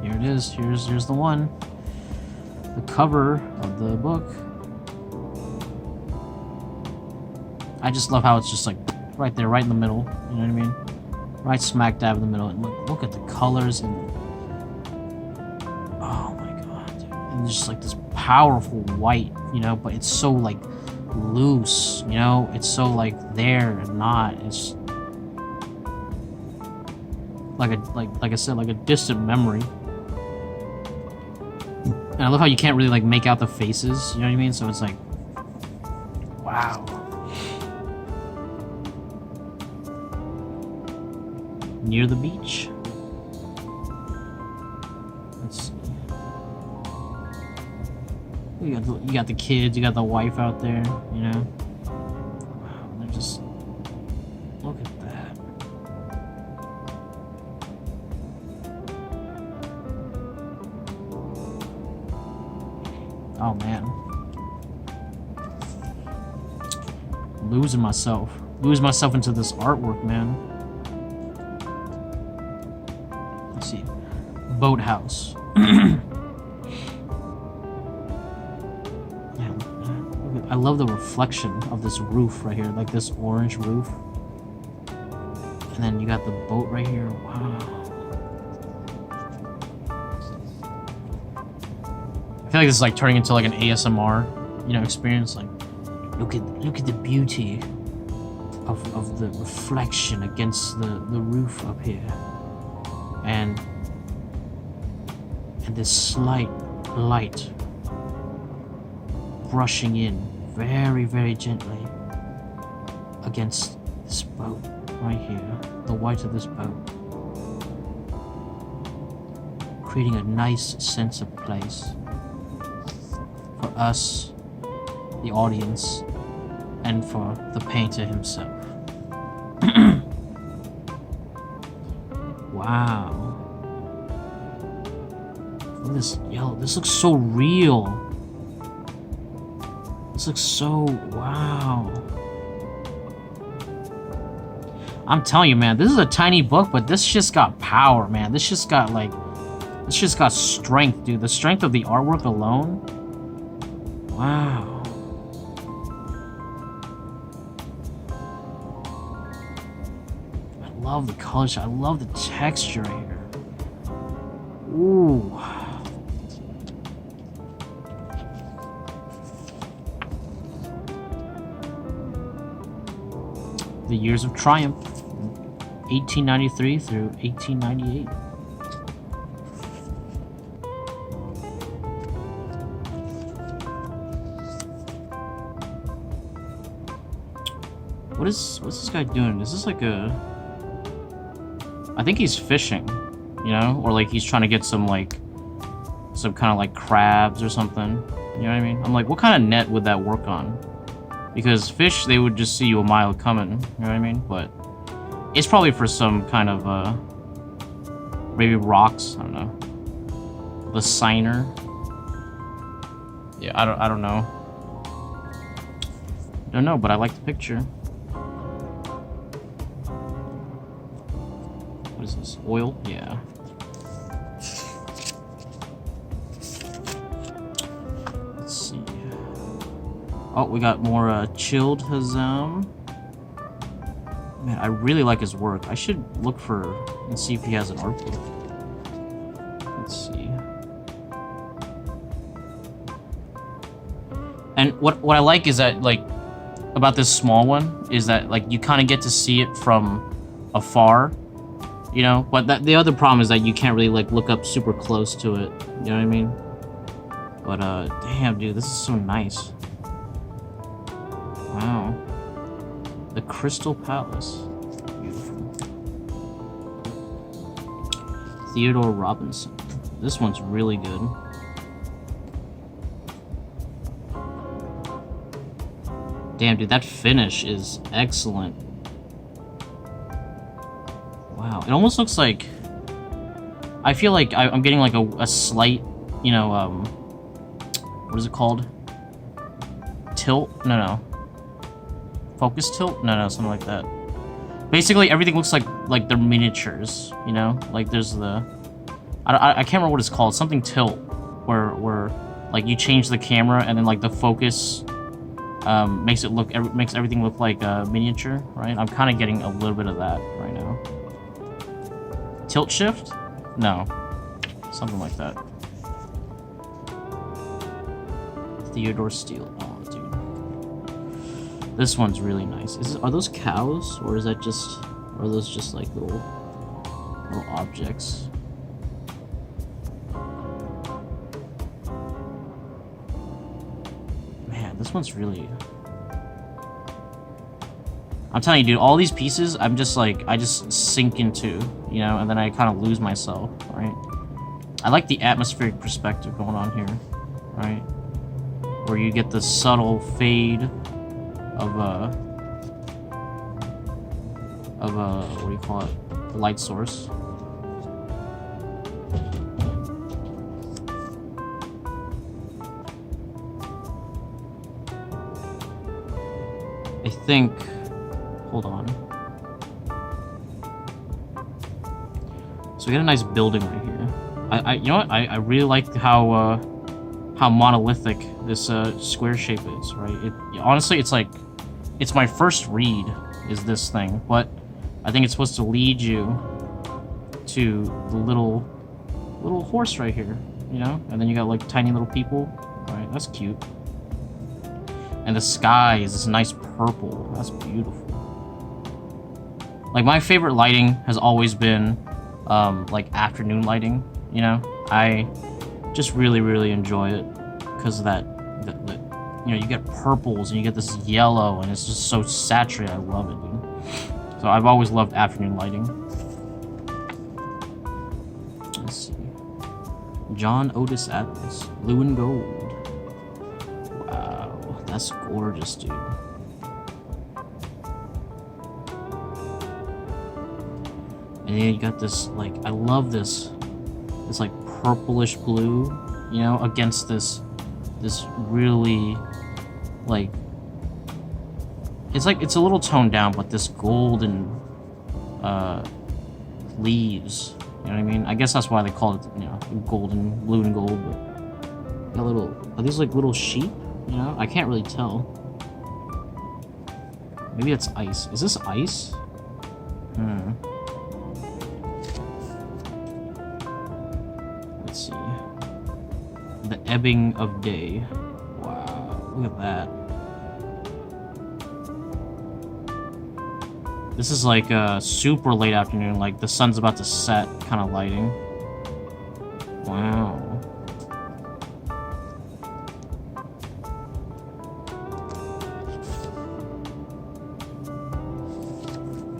Here it is. Here's the one. The cover of the book. I just love how it's just like right there, right in the middle. You know what I mean? Right smack dab in the middle. And look at the colors and oh my god, dude. And just like this powerful white, you know, but it's so like loose, you know, it's so like there and not. It's like I said, like a distant memory. And I love how you can't really like make out the faces, you know what I mean? So it's like, wow. Near the beach. Let's see. You got the kids, you got the wife out there, you know? Wow, they're just, look at that. Oh man. Losing myself. Lose myself into this artwork, man. Let's see. Boathouse. I love the reflection of this roof right here, like this orange roof. And then you got the boat right here. Wow. I feel like this is like turning into like an ASMR, you know, experience. Like, look at the beauty of the reflection against the roof up here, and this slight light brushing in very, very gently against this boat right here, the white of this boat, creating a nice sense of place for us, the audience, and for the painter himself. Wow. Look at this, yo, this looks so real. This looks so, wow. I'm telling you, man, this is a tiny book, but this just got power, man. This just got like, this just got strength, dude. The strength of the artwork alone. Wow. I love the colors. I love the texture here. Ooh. The Years of Triumph, 1893 through 1898. What's this guy doing? Is this like a... I think he's fishing, you know? Or like he's trying to get some like... some kind of like crabs or something. You know what I mean? I'm like, what kind of net would that work on? Because fish, they would just see you a mile coming, you know what I mean? But it's probably for some kind of, maybe rocks, I don't know. The signer. Yeah, I don't know. Don't know, but I like the picture. What is this? Oil? Yeah. Let's see. Oh, we got more chilled Hazam. Man, I really like his work. I should look for and see if he has an art book. Let's see. And what I like is that, like, about this small one is that, like, you kind of get to see it from afar, you know. But the other problem is that you can't really like look up super close to it. You know what I mean? But damn, dude, this is so nice. Wow. The Crystal Palace. Beautiful. Theodore Robinson. This one's really good. Damn, dude, that finish is excellent. Wow. It almost looks like... I feel like I'm getting like a slight, you know, what is it called? Tilt? No. Focus tilt? No, something like that. Basically, everything looks like they're miniatures, you know? Like, there's the... I can't remember what it's called. Something tilt, where like, you change the camera, and then, like, the focus makes everything look like a miniature, right? I'm kind of getting a little bit of that right now. Tilt shift? No. Something like that. Theodore Steele. Oh, dude. This one's really nice. Are those cows, or is that just... Or are those just like little objects? Man, this one's really... I'm telling you, dude, all these pieces, I just sink into, you know, and then I kind of lose myself, right? I like the atmospheric perspective going on here, right? Where you get the subtle fade of what do you call it? The light source. I think... Hold on. So we got a nice building right here. You know what? I really like how monolithic this square shape is, right? Honestly, it's like... It's my first read, is this thing. But I think it's supposed to lead you to the little horse right here, you know? And then you got, like, tiny little people. Right, that's cute. And the sky is this nice purple. That's beautiful. Like, my favorite lighting has always been, like, afternoon lighting, you know? I just really, really enjoy it because of that, you know, you get purples and you get this yellow and it's just so saturated. I love it, dude. So I've always loved afternoon lighting. Let's see. John Otis Adams, Blue and Gold. Wow, that's gorgeous, dude. And then you got this, like, I love this like purplish blue, you know, against this really, like, it's a little toned down, but this golden leaves, you know what I mean? I guess that's why they call it, you know, golden, blue and gold, but got little, are these like little sheep? You know, I can't really tell. Maybe it's ice. Is this ice? Let's see. The ebbing of day. Wow, look at that. This is like a super late afternoon, like the sun's about to set kind of lighting. Wow.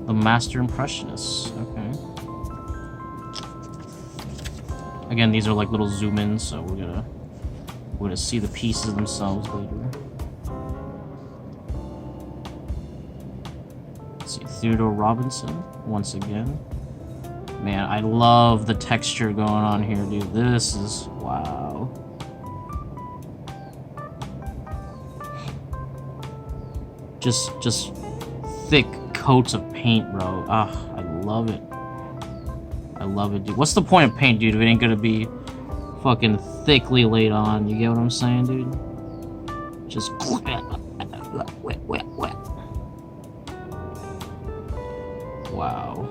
The Master Impressionists. Okay. Again, these are like little zoom-ins, so we're gonna see the pieces themselves later. Let's see, Theodore Robinson once again. Man, I love the texture going on here, dude. This is wow. Just thick coats of paint, bro. Ah, I love it. I love it, dude. What's the point of paint, dude, if it ain't gonna be fucking thickly laid on? You get what I'm saying, dude? Just wet. Wow.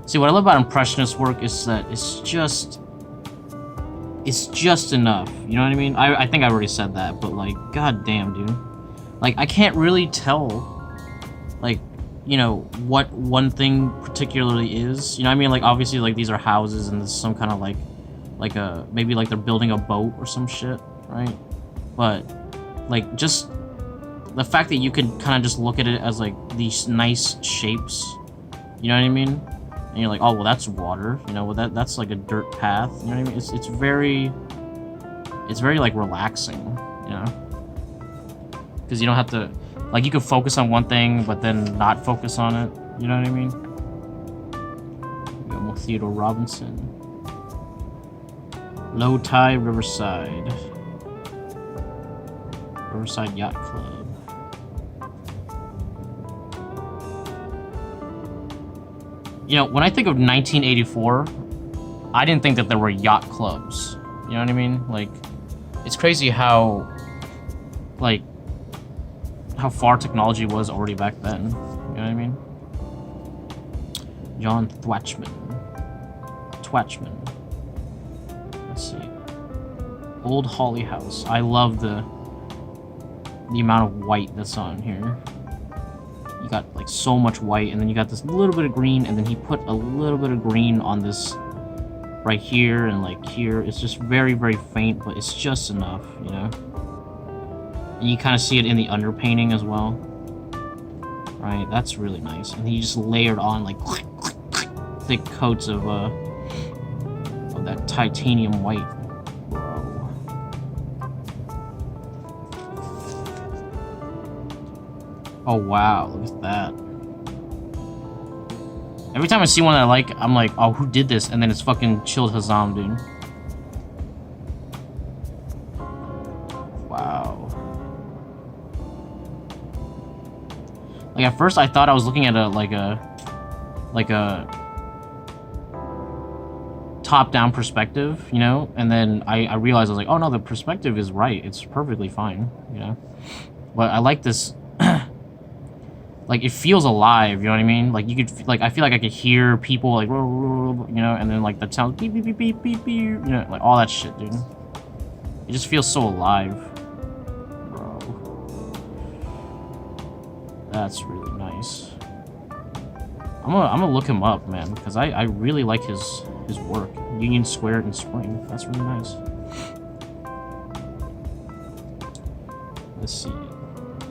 See, what I love about Impressionist work is that it's just enough. You know what I mean? I think I already said that, but like, goddamn, dude. Like, I can't really tell, like, you know, what one thing particularly is. You know what I mean? Like, obviously, like, these are houses and there's some kind of like a, maybe like they're building a boat or some shit, right? But, like, just the fact that you can kind of just look at it as like these nice shapes, you know what I mean? And you're like, oh, well, that's water, you know, well, that's like a dirt path, you know what I mean? It's very like relaxing, you know? Because you don't have to, like, you can focus on one thing, but then not focus on it, you know what I mean? We got more Theodore Robinson. Low Tide Riverside Yacht Club. You know, when I think of 1984, I didn't think that there were yacht clubs. You know what I mean? Like, it's crazy how, like, how far technology was already back then. You know what I mean? John Thwachman. Let's see. Old Holly House. I love the amount of white that's on here. You got like so much white, and then you got this little bit of green, and then he put a little bit of green on this right here and like here. It's just very, very faint, but it's just enough, you know? And you kind of see it in the underpainting as well. Right, that's really nice. And he just layered on like thick coats of that titanium white. Bro. Oh wow, look at that. Every time I see one that I like, I'm like, oh, who did this? And then it's fucking Chilled Hazam, dude. Wow. Like at first I thought I was looking at a top-down perspective, you know, and then I realized I was like, oh no, the perspective is right. It's perfectly fine, you know. But I like this. Like it feels alive, you know what I mean? Like you could, like I feel like I could hear people like, you know, and then like the sound beep beep beep beep beep beep, you know, like all that shit, dude. It just feels so alive, bro. That's really nice. I'm gonna look him up, man, because I really like his work. Union Square in Spring. That's really nice. Let's see.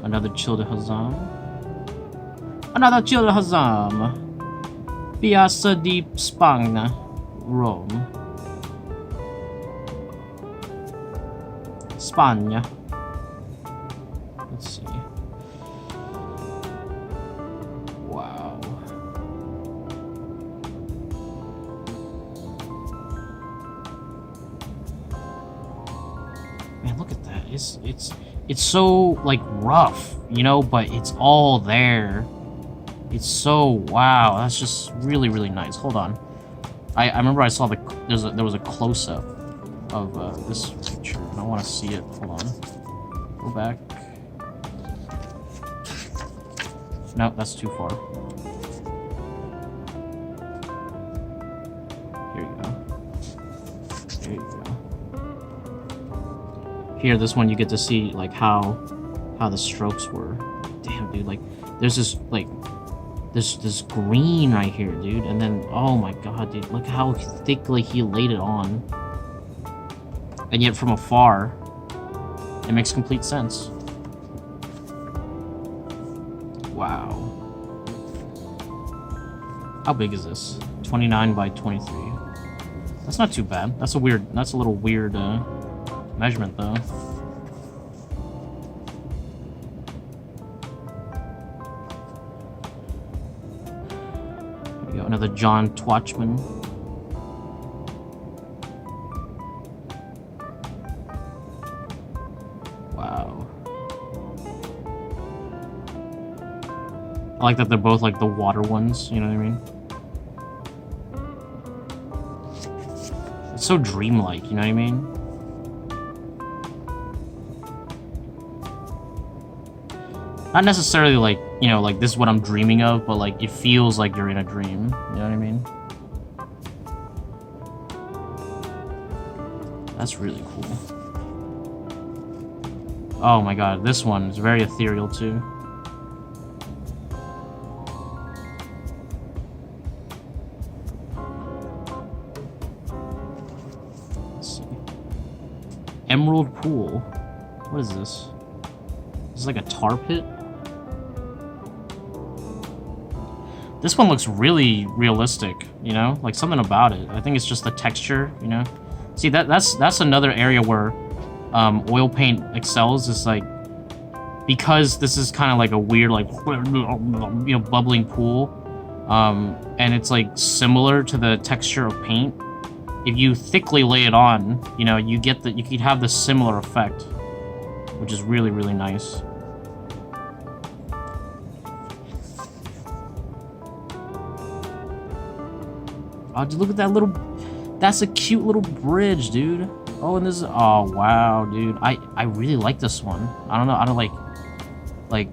Another Childe Hazam. Another Childe Hazam. Piazza di Spagna, Rome. Spagna. Let's see. Wow. Man, look at that. It's so like rough, you know, but it's all there. It's so, wow, that's just really, really nice. Hold on. I remember I saw there was a close-up of this picture, and I want to see it. Hold on. Go back. No, that's too far. Here you go. There you go. Here, this one you get to see like how the strokes were. Damn, dude, like there's this like this green right here, dude, and then oh my god, dude, look how thickly he laid it on. And yet from afar, it makes complete sense. Wow. How big is this? 29 by 23. That's not too bad. That's a little weird measurement though. Here we go, another John Twatchman. Wow. I like that they're both like the water ones, you know what I mean? It's so dreamlike, you know what I mean? Not necessarily like, you know, like this is what I'm dreaming of, but like it feels like you're in a dream, you know what I mean? That's really cool. Oh my god, this one is very ethereal too. Let's see. Emerald Pool. What is this? This is like a tar pit? This one looks really realistic, you know? Like something about it. I think it's just the texture, you know? See, that's another area where oil paint excels. Is like, because this is kind of like a weird, like, you know, bubbling pool, and it's like similar to the texture of paint. If you thickly lay it on, you know, you could have the similar effect, which is really, really nice. Oh, dude, look at that little... That's a cute little bridge, dude. Oh, and this is... Oh, wow, dude. I really like this one. I don't know. I don't like... Like...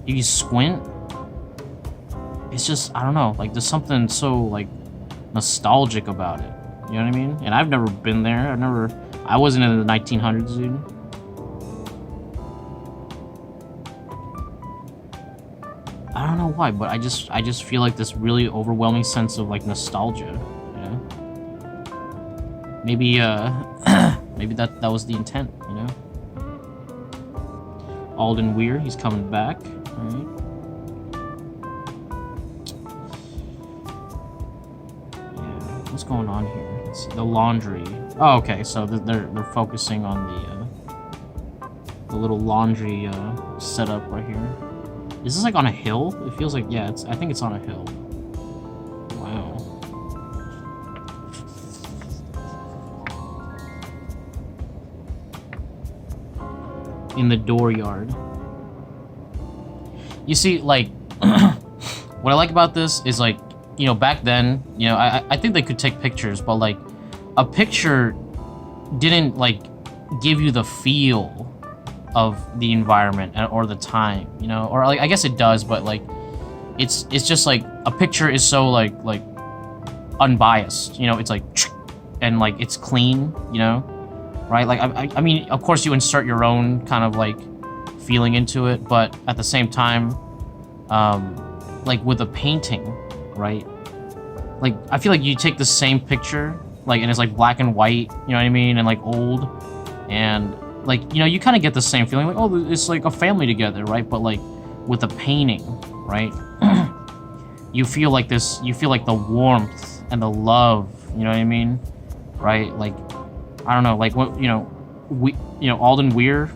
If you squint... It's just... I don't know. Like, there's something so, like... nostalgic about it. You know what I mean? And I've never been there. I wasn't in the 1900s, dude. I don't know why, but I just feel like this really overwhelming sense of like nostalgia, you know? Maybe maybe that was the intent, you know? Alden Weir, he's coming back. Alright. Yeah, what's going on here? Let's see, the laundry. Oh, okay, so they're focusing on the little laundry setup right here. Is this like on a hill? It feels like, yeah, I think it's on a hill. Wow. in the dooryard. You see, like, what I like about this is, like, you know, back then, you know, I think they could take pictures, but, like, a picture didn't, like, give you the feel of the environment or the time, you know? Or, like, I guess it does, but, like, it's just, like, a picture is so, like, unbiased, you know? It's, like, and, like, it's clean, you know? Right? Like, I mean, of course you insert your own kind of, like, feeling into it, but at the same time, like, with a painting, right? Like, I feel like you take the same picture, like, and it's, like, black and white, you know what I mean? And, like, old, and, like, you know, you kind of get the same feeling, like, oh, it's, like, a family together, right? But, like, with a painting, right? You feel like this, you feel like the warmth and the love, you know what I mean? Right? Like, I don't know, like, what, you know, Alden Weir,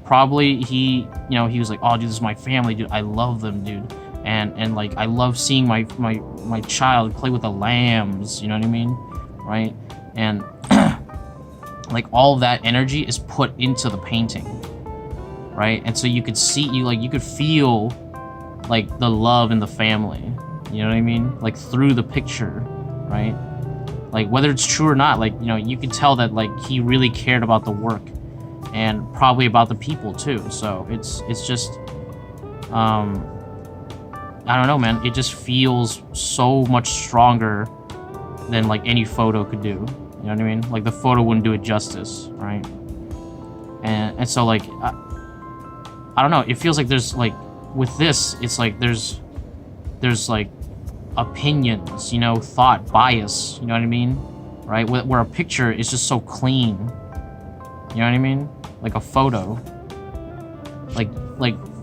probably, he was like, oh, dude, this is my family, dude, I love them, dude, and like, I love seeing my child play with the lambs, you know what I mean, right? And, like, all of that energy is put into the painting, right? And so you could see, you could feel, like, the love in the family, you know what I mean, like, through the picture, right? Like, whether it's true or not, like, you know, you could tell that, like, he really cared about the work and probably about the people too. So it's just, I don't know, man. It just feels so much stronger than, like, any photo could do. You know what I mean? Like, the photo wouldn't do it justice, right? And so, like, I don't know. It feels like there's, like, with this, it's like there's like opinions, you know, thought, bias, you know what I mean? Right? Where a picture is just so clean. You know what I mean? Like a photo. Like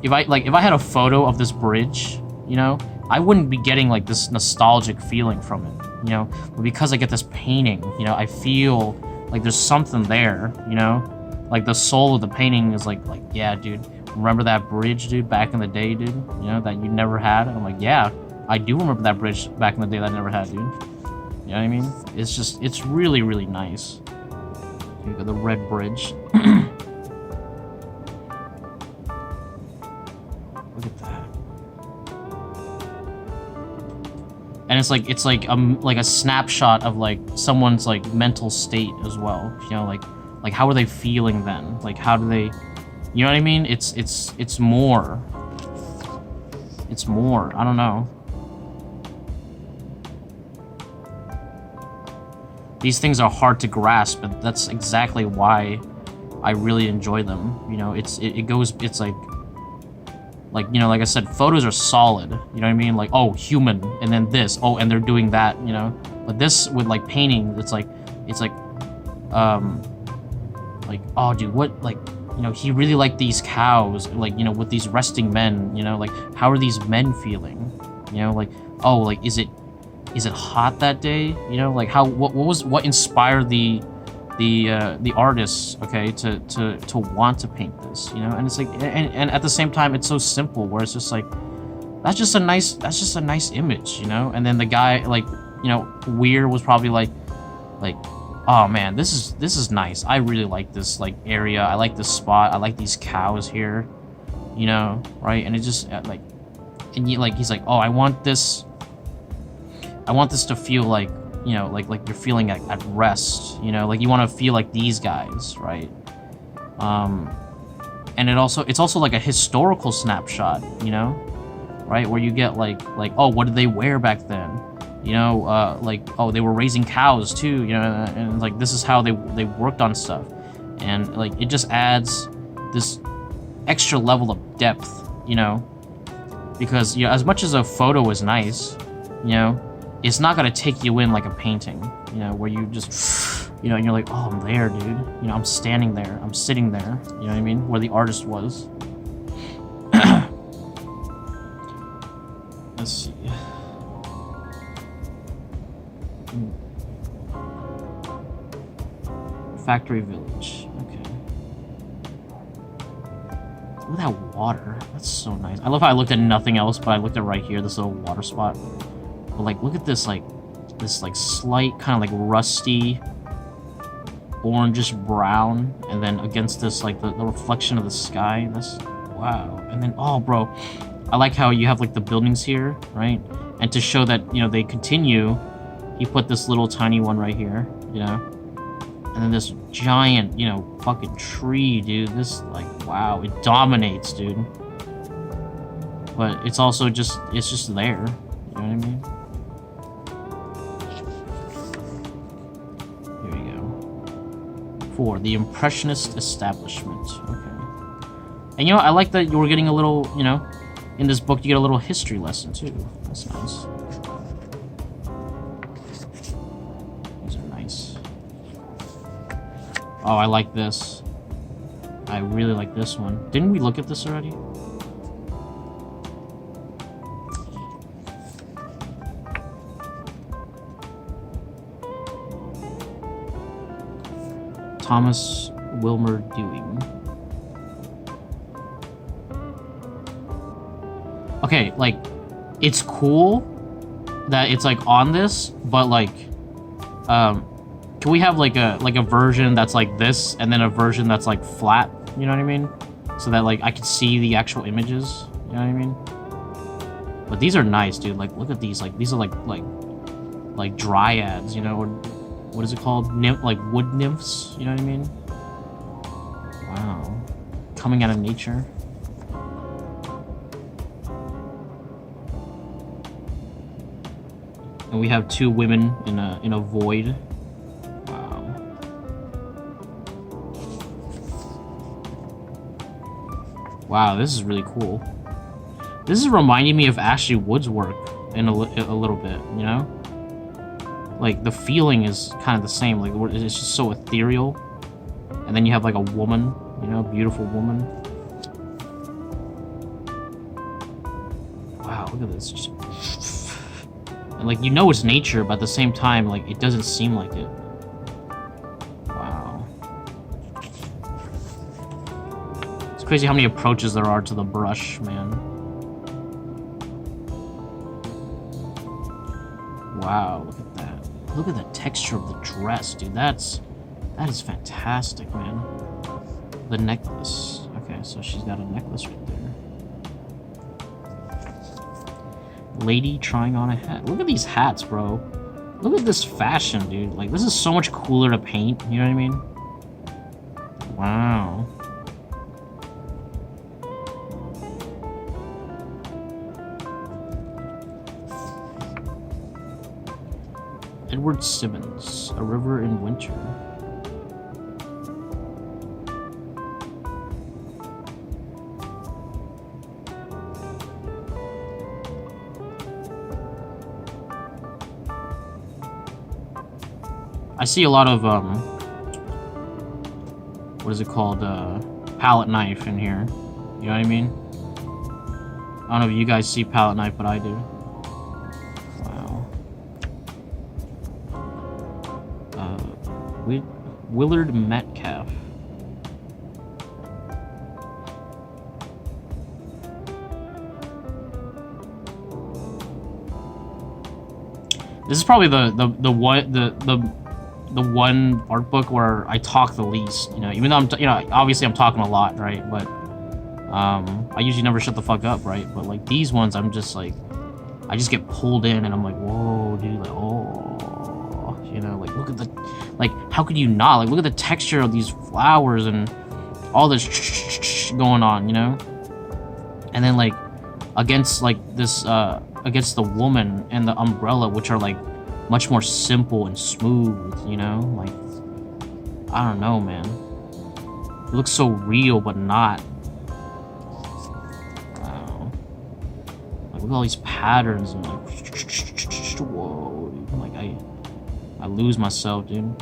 if I had a photo of this bridge, you know, I wouldn't be getting, like, this nostalgic feeling from it, you know? But because I get this painting, you know, I feel like there's something there, you know? Like, the soul of the painting is like, yeah, dude, remember that bridge, dude, back in the day, dude? You know, that you never had? And I'm like, yeah, I do remember that bridge back in the day that I never had, dude. You know what I mean? It's just, it's really, really nice. You got the red bridge. Look at that. And it's like a snapshot of, like, someone's, like, mental state as well. You know, like how are they feeling then? Like, how do they, you know what I mean? It's more. It's more. I don't know. These things are hard to grasp, but that's exactly why I really enjoy them. You know, it's like, you know, like I said, photos are solid, you know what I mean? Like, oh, human, and then this, oh, and they're doing that, you know? But this, with, like, painting, it's like, oh, dude, what, like, you know, he really liked these cows, like, you know, with these resting men, you know, like, how are these men feeling? You know, like, oh, like, is it hot that day? You know, like, what inspired the artists, okay, to want to paint this, you know? And it's like, and at the same time, it's so simple, where it's just like, that's just a nice image, you know? And then the guy, like, you know, Weir was probably like, oh man, this is nice. I really like this, like, area. I like this spot. I like these cows here, you know, right? And it just, like, and he's like, oh, I want this to feel like, you know, like you're feeling at rest, you know, like you want to feel like these guys, right? And it's also like a historical snapshot, you know, right? Where you get like, oh, what did they wear back then? You know, like, oh, they were raising cows too, you know, and like, this is how they worked on stuff. And like, it just adds this extra level of depth, you know, because, you know, as much as a photo is nice, you know, it's not gonna take you in like a painting, you know, where you just, you know, and you're like, oh, I'm there, dude. You know, I'm standing there, I'm sitting there, you know what I mean? Where the artist was. Let's see. Factory Village, okay. Look at that water, that's so nice. I love how I looked at nothing else, but I looked at right here, this little water spot. But like, look at this, like slight kind of like rusty, orangish brown, and then against this, like, the reflection of the sky. That's, wow. And then, oh, bro, I like how you have, like, the buildings here, right? And to show that, you know, they continue, he put this little tiny one right here, you know? And then this giant, you know, fucking tree, dude. This, like, wow, it dominates, dude. But it's also just, it's just there. You know what I mean? Here we go. 4, the Impressionist establishment. Okay. And, you know, I like that you were getting a little, you know, in this book you get a little history lesson, too. That's nice. These are nice. Oh, I like this. I really like this one. Didn't we look at this already? Thomas Wilmer Dewing. Okay, like, it's cool that it's like on this, but like, can we have like a version that's like this, and then a version that's like flat? You know what I mean? So that like I can see the actual images. You know what I mean? But these are nice, dude. Like, look at these. Like, these are like dryads. You know, or what is it called? Like wood nymphs. You know what I mean? Wow, coming out of nature. And we have 2 women in a void. Wow. Wow, this is really cool. This is reminding me of Ashley Wood's work in a little bit, you know? Like, the feeling is kind of the same. Like, it's just so ethereal. And then you have, like, a woman, you know, beautiful woman. Wow, look at this. Just... And, like, you know it's nature, but at the same time, like, it doesn't seem like it. Wow. It's crazy how many approaches there are to the brush, man. Wow, look at that. Look at the texture of the dress, dude. That is fantastic, man. The necklace. Okay, so she's got a necklace right there. Lady trying on a hat. Look at these hats, bro. Look at this fashion, dude. Like, this is so much cooler to paint. You know what I mean? Wow. Edward Simmons, A River in Winter. I see a lot of, what is it called, palette knife in here. You know what I mean? I don't know if you guys see palette knife, but I do. Wow. Willard Metcalf. This is probably the one art book where I talk the least, you know, even though obviously I'm talking a lot, right? But I usually never shut the fuck up, right? But like these ones, I'm just like, I just get pulled in and I'm like, whoa, dude, like, oh, you know, like, look at the, like, how could you not? Like, look at the texture of these flowers and all this going on, you know? And then like, against like this, against the woman and the umbrella, which are like, much more simple and smooth, you know? Like, I don't know, man. It looks so real, but not. Wow. Like, look at all these patterns and like, whoa. Like, I lose myself, dude.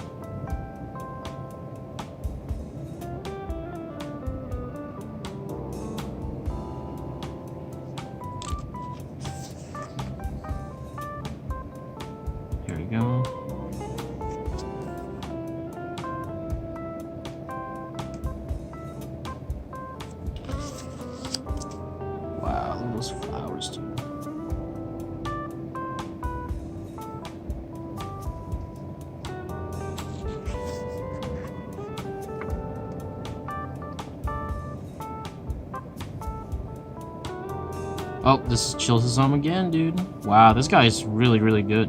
Oh, this chills his arm again, dude. Wow, this guy is really, really good.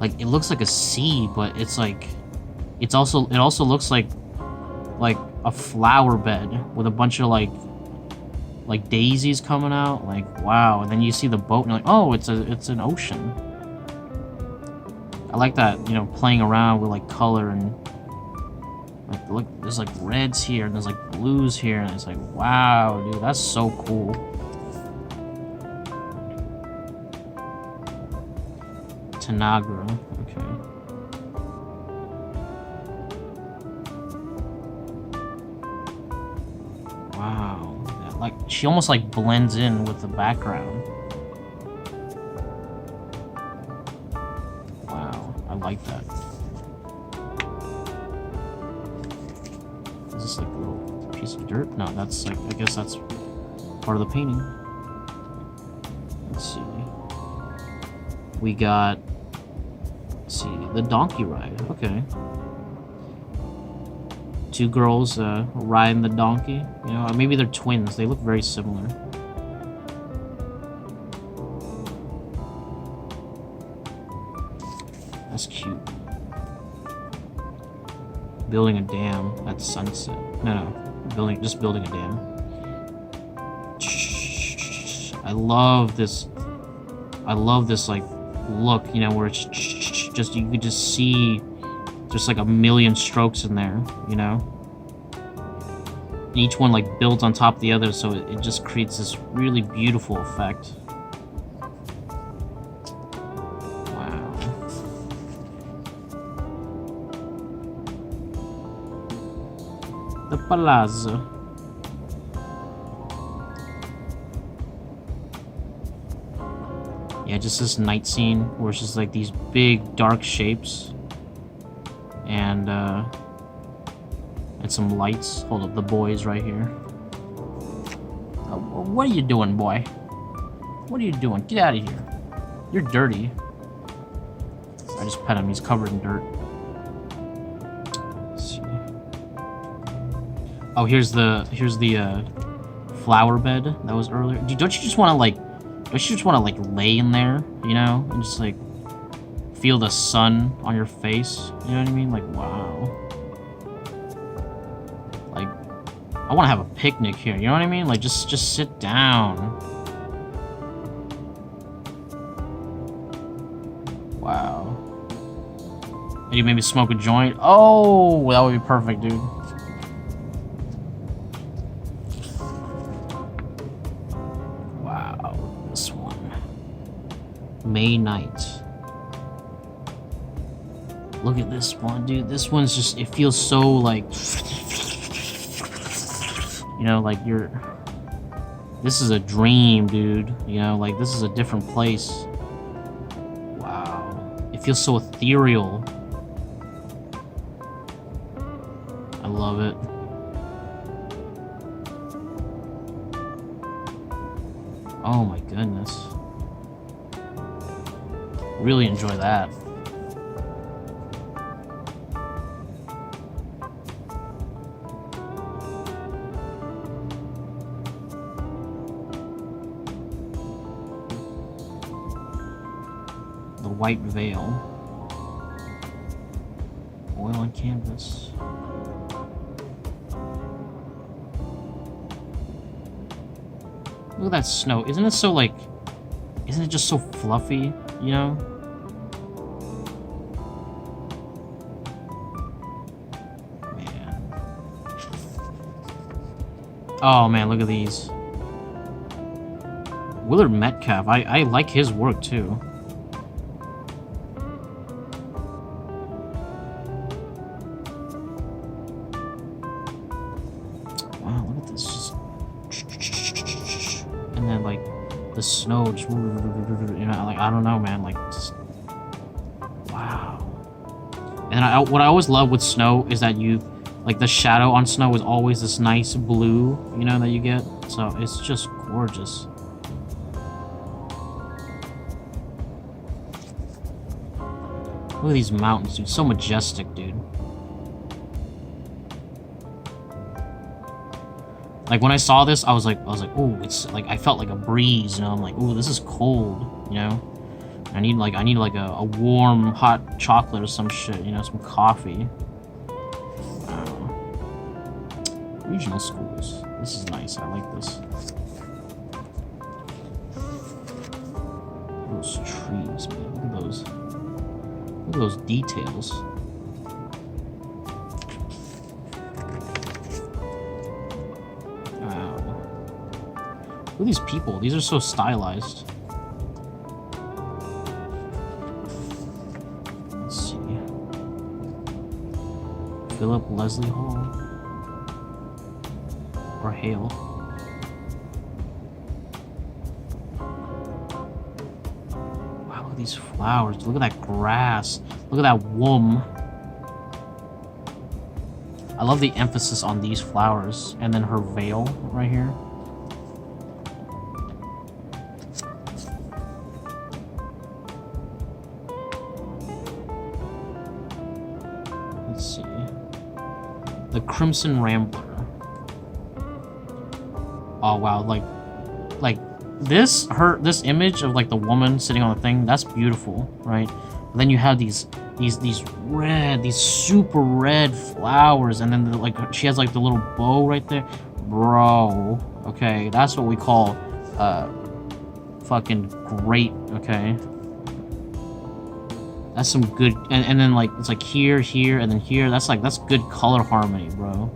Like, it looks like a sea, but it's like... it also looks like a flower bed with a bunch of like daisies coming out. Like, wow. And then you see the boat and you're like, oh, it's an ocean. I like that, you know, playing around with like color and like, look, there's like reds here and there's like blues here, and it's like, wow, dude, that's so cool. Tanagra, okay. Wow, yeah, like she almost like blends in with the background. Wow, I like that. Is this like a little piece of dirt? No, that's like, I guess that's part of the painting. Let's see. We got, let's see, the donkey ride. Okay. Two girls riding the donkey. You know, maybe they're twins. They look very similar. That's cute. Building a dam at sunset. No, just building a dam. I love this like look, you know, where it's just, you could just see just like a million strokes in there, you know? And each one like builds on top of the other, so it just creates this really beautiful effect. Wow. The palazzo. Yeah, just this night scene where it's just like these big dark shapes and some lights. Hold up, the boy's right here. What are you doing, boy? What are you doing? Get out of here. You're dirty. I just pet him. He's covered in dirt. Let's see. Oh, here's the flower bed that was earlier. Dude, don't you just want to like lay in there, you know, and just like feel the sun on your face? You know what I mean? Like, wow. Like, I want to have a picnic here. You know what I mean? Like, just sit down. Wow. And you maybe smoke a joint. Oh, that would be perfect, dude. Wow, this one. May night. Look at this one, dude. This one's just, it feels so like, you know, like this is a dream, dude. You know, like this is a different place. Wow. It feels so ethereal. I love it. Oh my goodness. Really enjoy that. The white veil. Oil on canvas. Look at that snow. Isn't it so like... isn't it just so fluffy, you know? Man. Oh man, look at these. Willard Metcalf. I like his work too. Wow, look at this. And then like the snow just, you know, like, I don't know, man, like just, wow. And what I always love with snow is that you, like the shadow on snow is always this nice blue, you know, that you get. So it's just gorgeous. Look at these mountains, dude. So majestic, dude. Like when I saw this, I was like, oh, it's like I felt like a breeze, you know. I'm like, oh, this is cold, you know. I need like a warm hot chocolate or some shit, you know, some coffee. Regional schools. This is nice. I like this. Those trees, man. Look at those. Look at those details. Wow. Look at these people. These are so stylized. Let's see. Philip Leslie Hall. Or Hale. Wow, look at these flowers. Look at that grass. Look at that womb. I love the emphasis on these flowers. And then her veil right here. Let's see. The Crimson Rambler. Oh wow, like this image of like the woman sitting on the thing, that's beautiful, right? And then you have these super red flowers, and then like she has like the little bow right there, bro. Okay, that's what we call fucking great. Okay, that's some good, and then like it's like here, and then here. That's good color harmony, bro.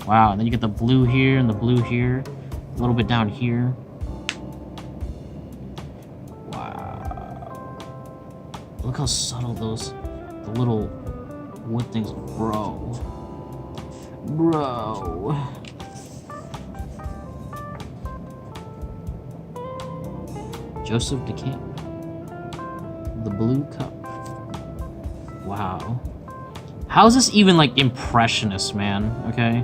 Wow, and then you get the blue here and the blue here, a little bit down here. Wow. Look how subtle the little wood things, bro. Bro. Joseph DeCamp. The Blue Cup. Wow. How is this even like impressionist, man? Okay.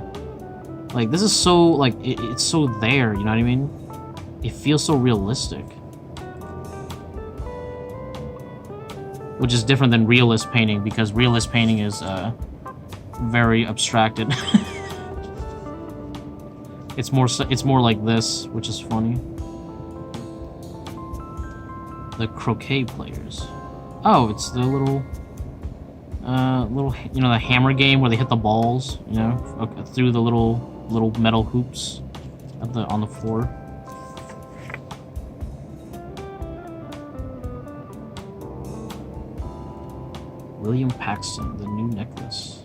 Like, this is so, like, it's so there, you know what I mean? It feels so realistic. Which is different than realist painting, because realist painting is, very abstracted. It's more like this, which is funny. The croquet players. Oh, it's the little, you know, the hammer game where they hit the balls, you know, through the little metal hoops on the floor. William Paxton, The New Necklace.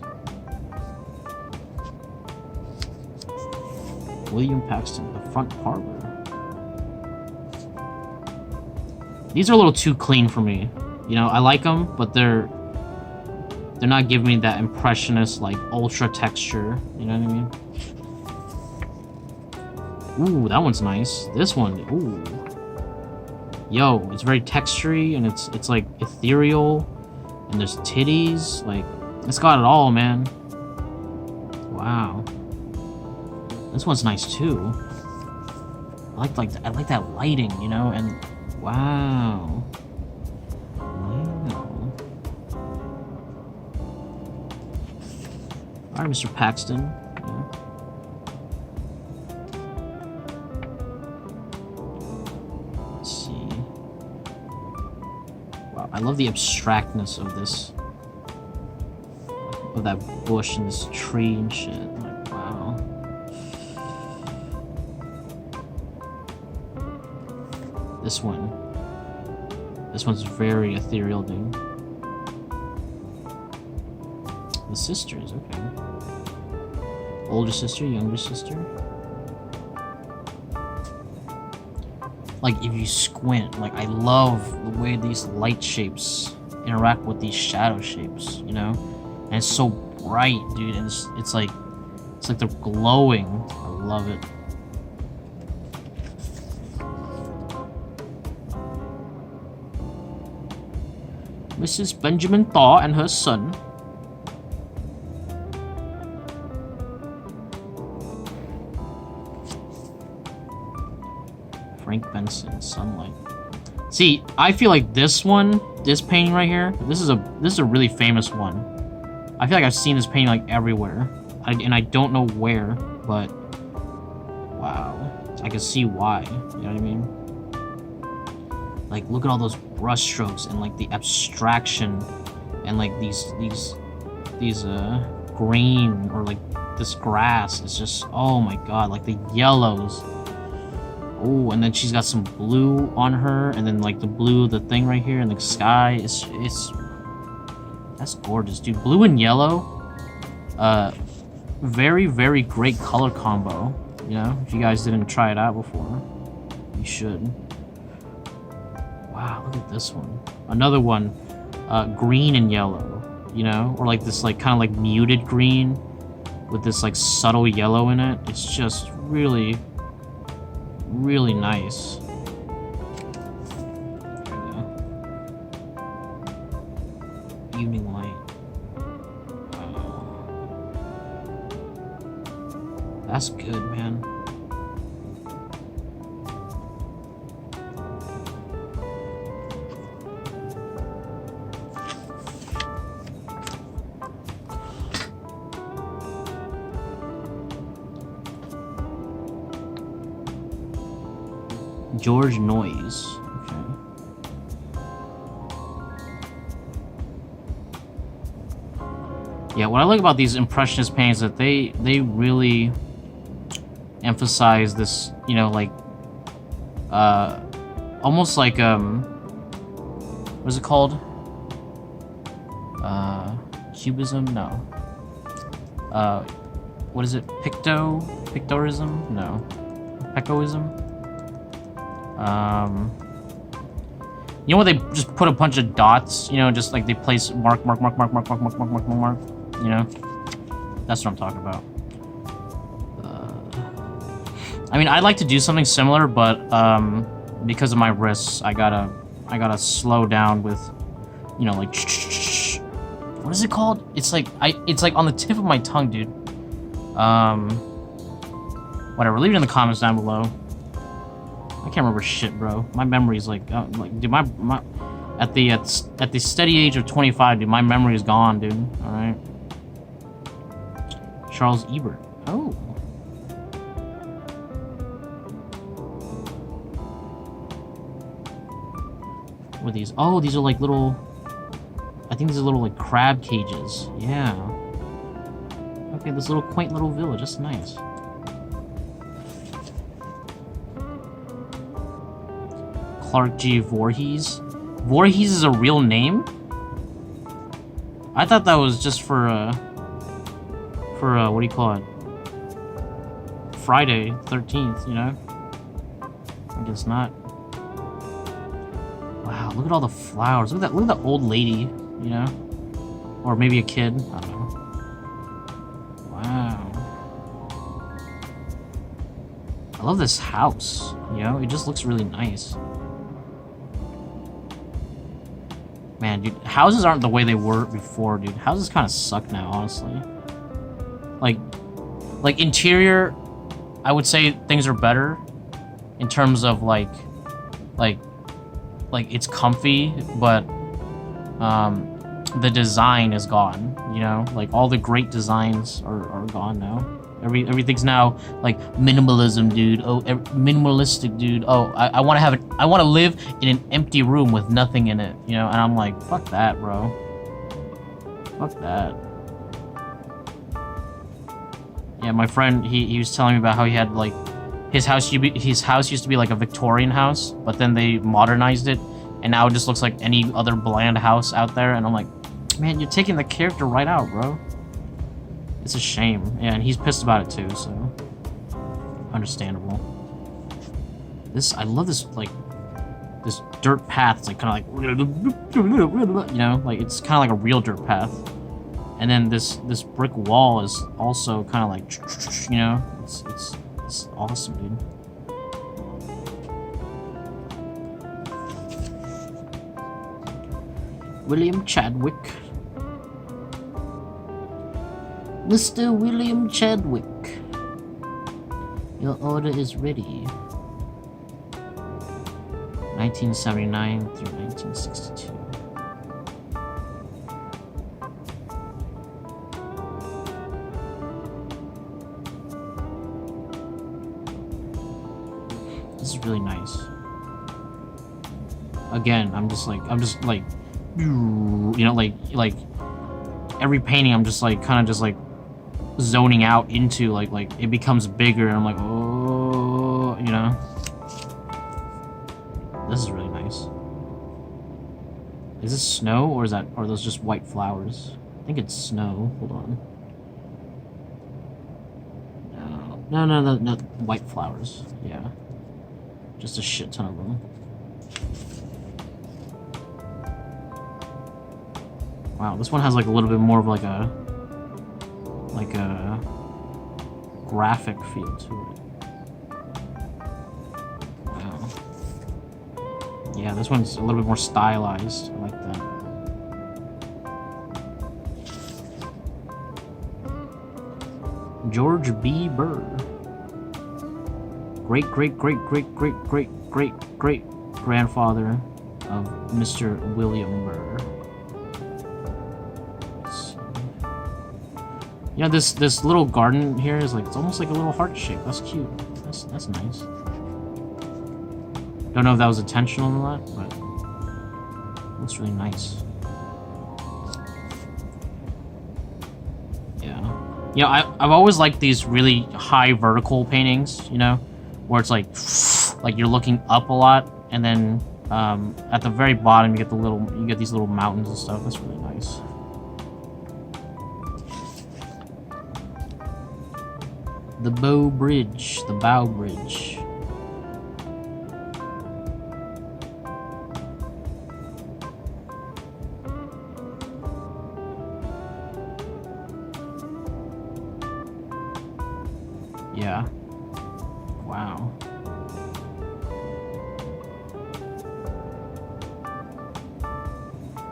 William Paxton, The Front Parlor. These are a little too clean for me. You know, I like them, but they're not giving me that impressionist, like, ultra texture. You know what I mean? Ooh, that one's nice. This one, ooh. Yo, it's very textury, and it's like ethereal, and there's titties. Like, it's got it all, man. Wow. This one's nice too. I like that lighting, you know, and wow. All right, Mr. Paxton. Yeah. Let's see. Wow, I love the abstractness of this, of that bush and this tree and shit. Like, wow. This one's very ethereal, dude. The sisters, okay. Older sister, younger sister. Like, if you squint, like, I love the way these light shapes interact with these shadow shapes, you know? And it's so bright, dude, and it's like they're glowing. I love it. Mrs. Benjamin Thaw and her son. Frank Benson, Sunlight. See, I feel like this painting right here, this is a really famous one. I feel like I've seen this painting like everywhere, and I don't know where, but Wow. I can see why. You know what I mean? Like, look at all those brush strokes and like the abstraction and like these green or like this grass. It's just, oh my god, like the yellows. Oh, and then she's got some blue on her, and then like the blue, the thing right here in the sky. It's that's gorgeous, dude. Blue and yellow. Very, very great color combo. You know, if you guys didn't try it out before, you should. Wow, look at this one. Another one, green and yellow, you know? Or like this like kind of like muted green with this like subtle yellow in it. It's just really, really nice. There we go. Evening light. That's good, man. George Noyes. Okay. Yeah, what I like about these Impressionist paintings is that they really emphasize this, you know, like almost like what is it called? Cubism? No. What is it? Pictorism? No. Pecoism? You know, where they just put a bunch of dots, you know, just like they place mark, you know? That's what I'm talking about. I mean, I'd like to do something similar, but because of my wrists, I gotta slow down with, you know, like what is it called? It's like on the tip of my tongue, dude. Whatever. Leave it in the comments down below. I can't remember shit, bro. My memory's like dude, my at the steady age of 25, dude, my memory is gone, dude. All right. Charles Ebert. Oh. What are these? Oh, these are like little. I think these are little like crab cages. Yeah. Okay, this little quaint little village. That's nice. Clark G. Voorhees. Voorhees is a real name? I thought that was just for what do you call it? Friday 13th, you know? I guess not. Wow, look at all the flowers. Look at that old lady, you know? Or maybe a kid. I don't know. Wow. I love this house, you know? It just looks really nice. Man, dude, houses aren't the way they were before, dude. Houses kind of suck now, honestly. Like interior, I would say things are better in terms of like it's comfy, but the design is gone, you know? Like all the great designs are gone now. Everything's now like minimalism, dude. Oh, minimalistic, dude. Oh, I want to live in an empty room with nothing in it, you know? And I'm like, fuck that, bro. Fuck that. Yeah, my friend, he was telling me about how he had like his house used to be like a Victorian house, but then they modernized it, and now it just looks like any other bland house out there. And I'm like, man, you're taking the character right out, bro. It's a shame. Yeah, and he's pissed about it too, so understandable. I love this, like, this dirt path. It's like kind of like, you know, like it's kind of like a real dirt path. And then this brick wall is also kind of like, you know, it's awesome, dude. William Chadwick. Mr. William Chadwick. Your order is ready. 1979 through 1962. This is really nice. Again, I'm just like, you know, like every painting, I'm just like, kind of just like zoning out into like it becomes bigger, and I'm like, oh, you know. This is really nice. Is this snow, or are those just white flowers? I think it's snow. Hold on. No, white flowers. Yeah. Just a shit ton of them. Wow, this one has like a little bit more of like a graphic feel to it. Wow. Yeah, this one's a little bit more stylized. I like that. George B. Burr. Great-great-great-great-great-great-great-grandfather of Mr. William Burr. You know, this little garden here is like, it's almost like a little heart shape. That's cute. That's nice. Don't know if that was intentional or not, but it looks really nice. Yeah. You know, I've always liked these really high vertical paintings, you know, where it's like you're looking up a lot, and then at the very bottom you get these little mountains and stuff. That's really nice. The Bow Bridge, the Bow Bridge. Yeah. Wow.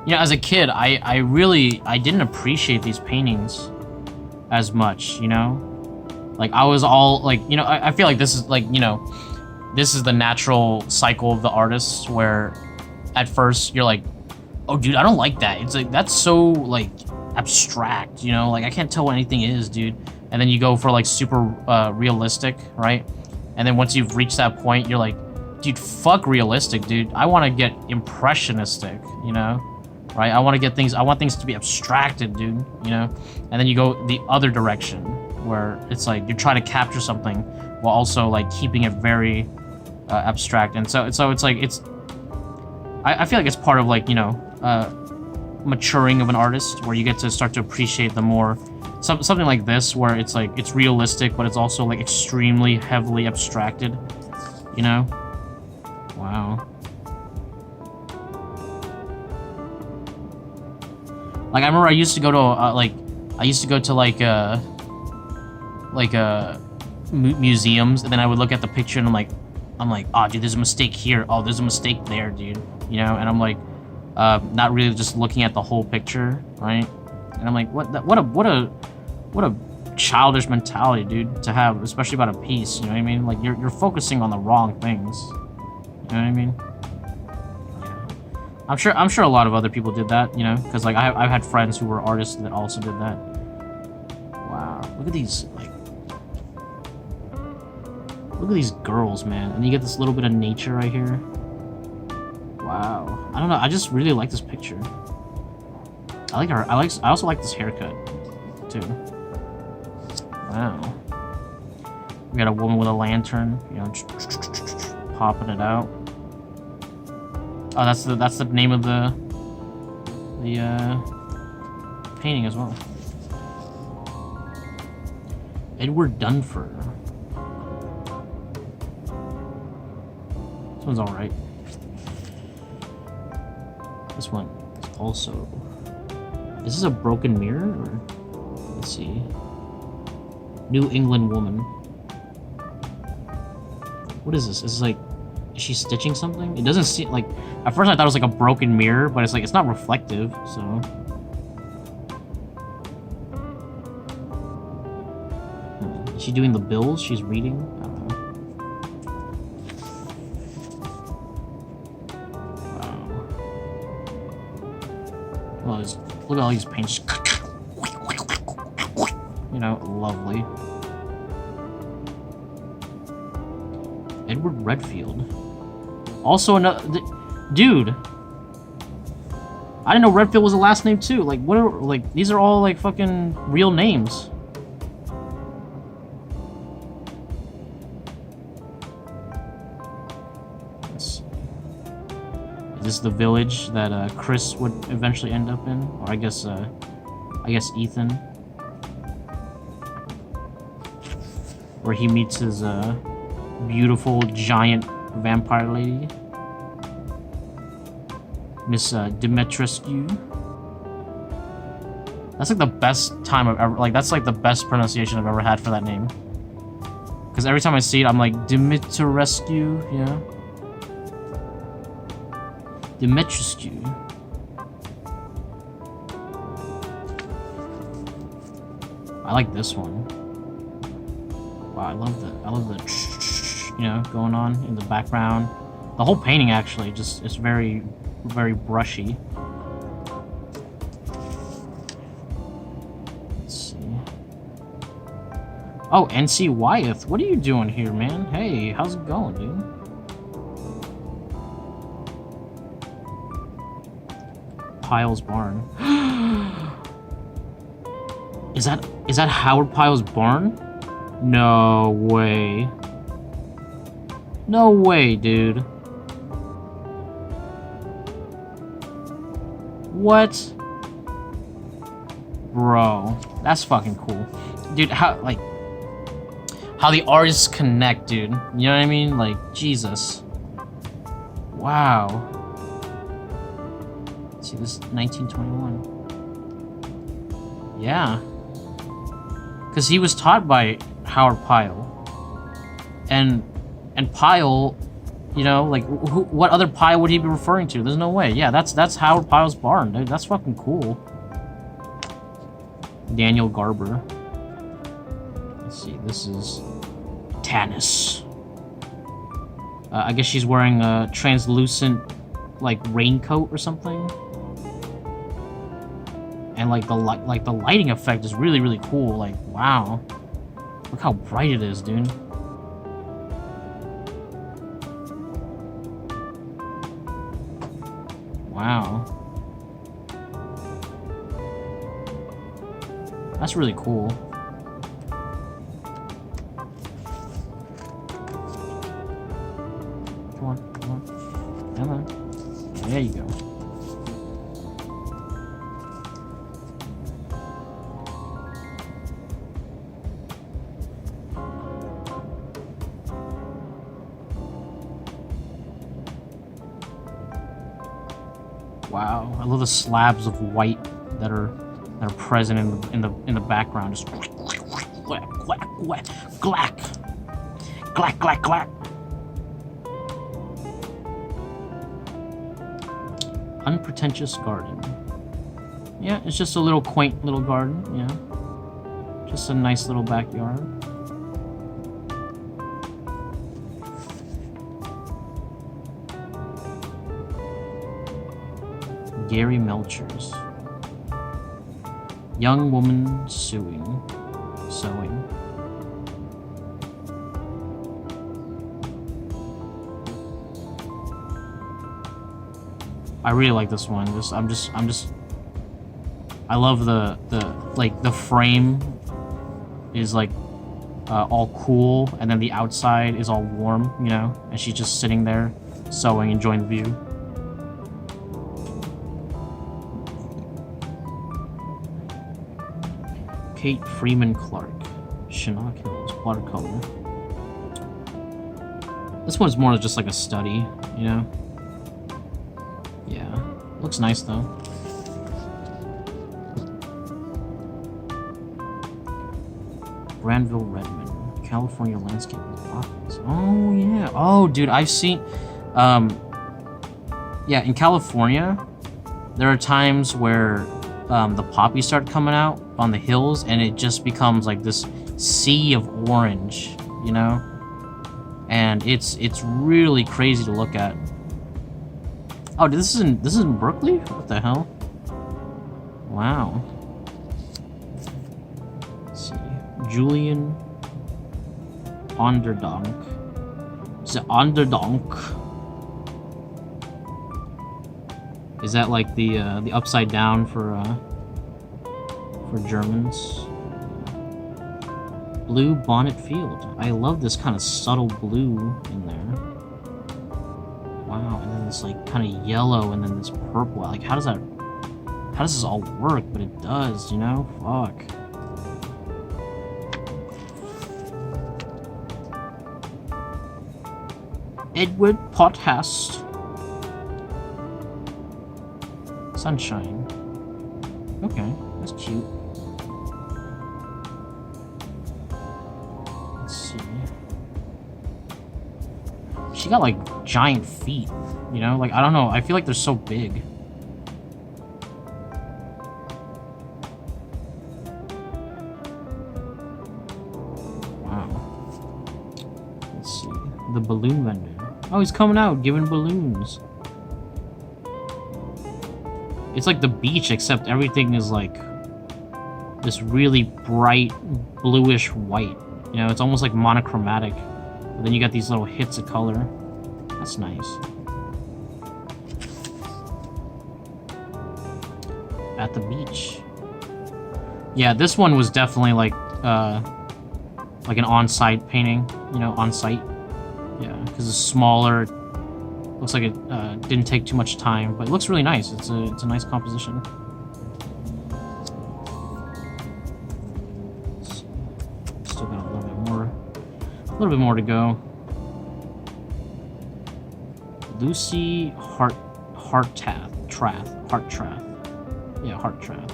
You know, as a kid, I didn't appreciate these paintings as much, you know? Like, I was all, like, you know, I feel like this is, like, you know, this is the natural cycle of the artist, where at first you're like, oh, dude, I don't like that. It's like, that's so, like, abstract, you know? Like, I can't tell what anything is, dude. And then you go for, like, super realistic, right? And then once you've reached that point, you're like, dude, fuck realistic, dude. I want to get impressionistic, you know? Right? I want things to be abstracted, dude, you know? And then you go the other direction, where it's like you're trying to capture something while also like keeping it very abstract. And so it's like I feel like it's part of, like, you know, maturing of an artist, where you get to start to appreciate the more something like this, where it's like it's realistic, but it's also like extremely heavily abstracted, you know? Wow. Like, I remember I used to go to museums, and then I would look at the picture, and I'm like, oh, dude, there's a mistake here. Oh, there's a mistake there, dude. You know, and I'm like, not really just looking at the whole picture, right? And I'm like, what a childish mentality, dude, to have, especially about a piece. You know what I mean? Like, you're focusing on the wrong things. You know what I mean? I'm sure a lot of other people did that, you know, because like I've had friends who were artists that also did that. Wow, look at these, like, look at these girls, man, and you get this little bit of nature right here. Wow, I don't know, I just really like this picture. I like her. I also like this haircut too. Wow, we got a woman with a lantern, you know, popping it out. Oh, that's the name of the painting as well. Edward Dunfer. This one's all right. This one is also. Is this a broken mirror? Or, let's see. New England woman. What is this? Is this like? Is she stitching something? It doesn't seem like... At first I thought it was like a broken mirror, but it's like, it's not reflective, so... Is she doing the bills? She's reading? I don't know. Wow. Well, look at all these paints. You know, lovely. Edward Redfield. Also another... Dude! I didn't know Redfield was a last name too. Like, what are... Like, these are all, like, fucking real names. Let's see. Is this the village that, Chris would eventually end up in? Or I guess Ethan. Where he meets his, beautiful, giant vampire lady. Miss Dimitrescu. That's like the best time I've ever... Like, that's like the best pronunciation I've ever had for that name. Because every time I see it, I'm like, Dimitrescu, yeah? Dimitrescu. I like this one. Wow, I love the, you know, going on in the background. The whole painting actually just is very, very brushy. Let's see. Oh, NC Wyeth, what are you doing here, man? Hey, how's it going, dude? Pyle's barn. Is that Howard Pyle's barn? No way. No way, dude. What? Bro, that's fucking cool. Dude, how the artists connect, dude. You know what I mean? Like, Jesus. Wow. Let's see, this is 1921. Yeah. Because he was taught by Howard Pyle. And Pyle, you know, like, what other Pyle would he be referring to? There's no way. Yeah, that's Howard Pyle's barn, dude. That's fucking cool. Daniel Garber. Let's see, this is Tanis. I guess she's wearing a translucent, like, raincoat or something. And like the lighting effect is really, really cool. Like, wow. Look how bright it is, dude. Wow. That's really cool. Come on, come on. Come on. There you go. Wow, I love the slabs of white that are present in the background. Just glack, glack, glack, glack, glack. Unpretentious garden. Yeah, it's just a little quaint little garden. Yeah, just a nice little backyard. Gary Melchers. Young woman sewing. I really like this one. I love the frame is like all cool, and then the outside is all warm, you know, and she's just sitting there sewing, enjoying the view. Kate Freeman Clark, Chinook Hills, watercolor. This one's more just like a study, you know? Yeah, looks nice though. Granville Redmond, California landscape with poppies. Oh yeah, oh dude, I've seen, yeah, in California, there are times where the poppies start coming out on the hills, and it just becomes like this sea of orange, you know? And it's really crazy to look at. Oh, this is in Berkeley? What the hell? Wow. Let's see. Julian Onderdonk. The Underdonk. Is that like the upside down for Germans? Blue Bonnet Field. I love this kind of subtle blue in there. Wow, and then this like kind of yellow, and then this purple. Like, how does this all work? But it does, you know? Fuck. Edward Pothast. Sunshine. Okay, that's cute. Let's see. She got like giant feet, you know? Like, I don't know. I feel like they're so big. Wow. Let's see. The balloon vendor. Oh, he's coming out, giving balloons. It's like the beach, except everything is like this really bright bluish white. You know, it's almost like monochromatic. But then you got these little hits of color. That's nice. At the beach. Yeah, this one was definitely like an on-site painting. You know, on-site. Yeah, because it's smaller. Looks like it didn't take too much time, but it looks really nice. It's a nice composition. Still got a little bit more to go. Lucy Hartrath. Yeah, Hartrath.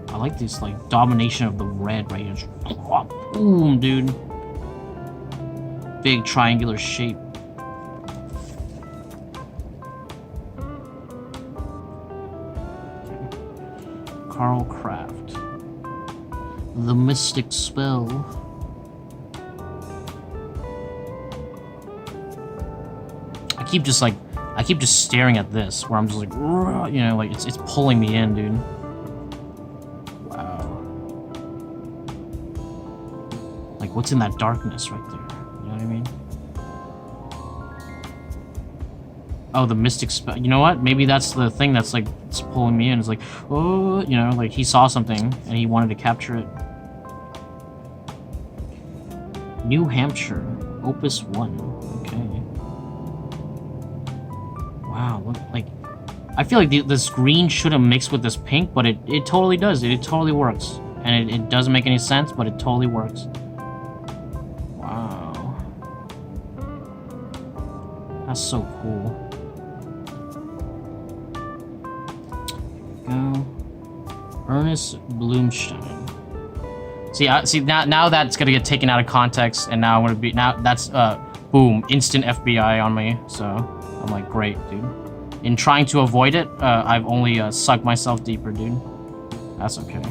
I like this like domination of the red right here. Boom, dude. Big triangular shape. Carl Craft. The Mystic Spell. I keep just staring at this, where I'm just like, you know, like it's pulling me in, dude. Wow. Like, what's in that darkness right there? You know what I mean? Oh, the Mystic Spell. You know what? Maybe that's the thing that's like, it's pulling me in. It's like, oh, you know, like he saw something and he wanted to capture it. New Hampshire, Opus 1. Okay. Wow, look, like, I feel like this green shouldn't mix with this pink, but it totally does. It totally works. And it doesn't make any sense, but it totally works. Wow. That's so cool. Go. Ernest Bloomstein. See, now that's gonna get taken out of context, and now I'm gonna be that's boom, instant FBI on me. So I'm like, great, dude. In trying to avoid it, I've only sucked myself deeper, dude. That's okay.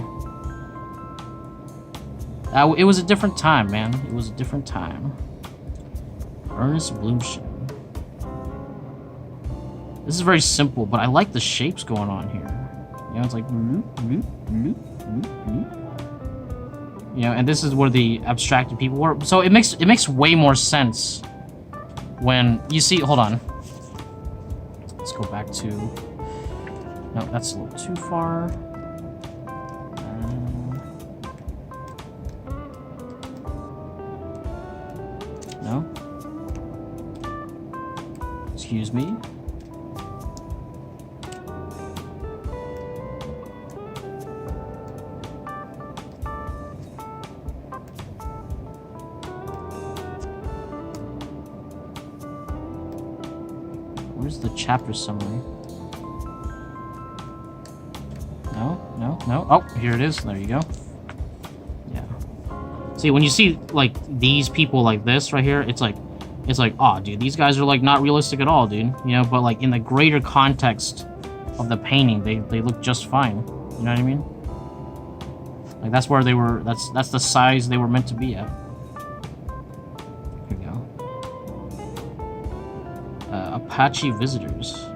It was a different time, man. It was a different time. Ernest Bloomstein. This is very simple, but I like the shapes going on here. You know, it's like, you know, and this is where the abstracted people were. So it makes way more sense when you see. Hold on. Let's go back to. No, that's a little too far. No. Excuse me. Where's the chapter summary? No. Oh, here it is. There you go. Yeah. See, when you see like these people like this right here, it's like, oh, dude, these guys are like not realistic at all, dude. You know, but like in the greater context of the painting, they look just fine. You know what I mean? Like that's where they were. That's the size they were meant to be at. Here we go. Apache visitors.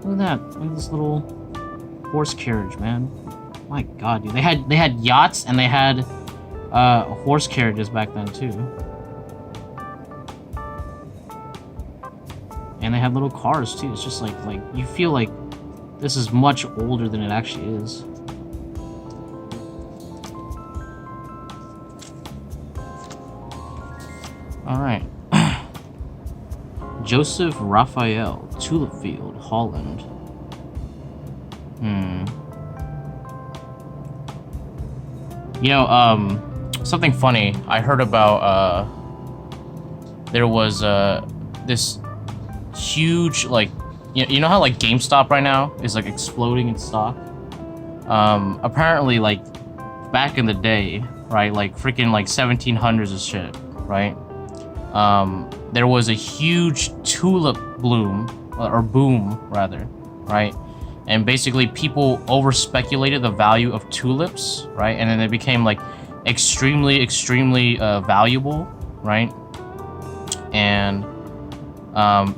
Look at that. Look at this little horse carriage, man. My God, dude. They had yachts and they had horse carriages back then too. And they had little cars too. It's just like you feel like this is much older than it actually is. All right. Joseph Raphael, Tulip Field, Holland. You know, something funny. I heard about there was this huge, like, you know how like GameStop right now is like exploding in stock. Apparently, like back in the day, right, like freaking like 1700s and shit, right? There was a huge tulip bloom, or boom rather, right? And basically people over speculated the value of tulips, right? And then they became like extremely valuable, right? And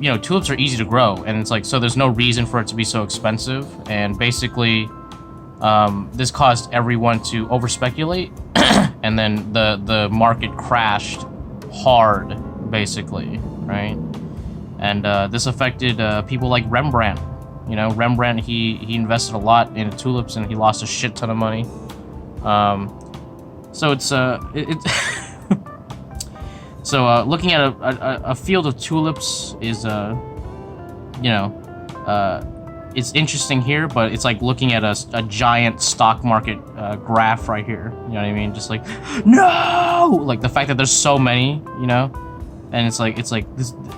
you know, tulips are easy to grow, and it's like, so there's no reason for it to be so expensive. And basically this caused everyone to over speculate and then the market crashed hard, basically, right? And this affected people like Rembrandt. You know, Rembrandt, he invested a lot in tulips and he lost a shit ton of money. So it's so looking at a field of tulips is you know, it's interesting here, but it's like looking at a giant stock market graph right here. You know what I mean? Just like, no, like the fact that there's so many, you know, and it's like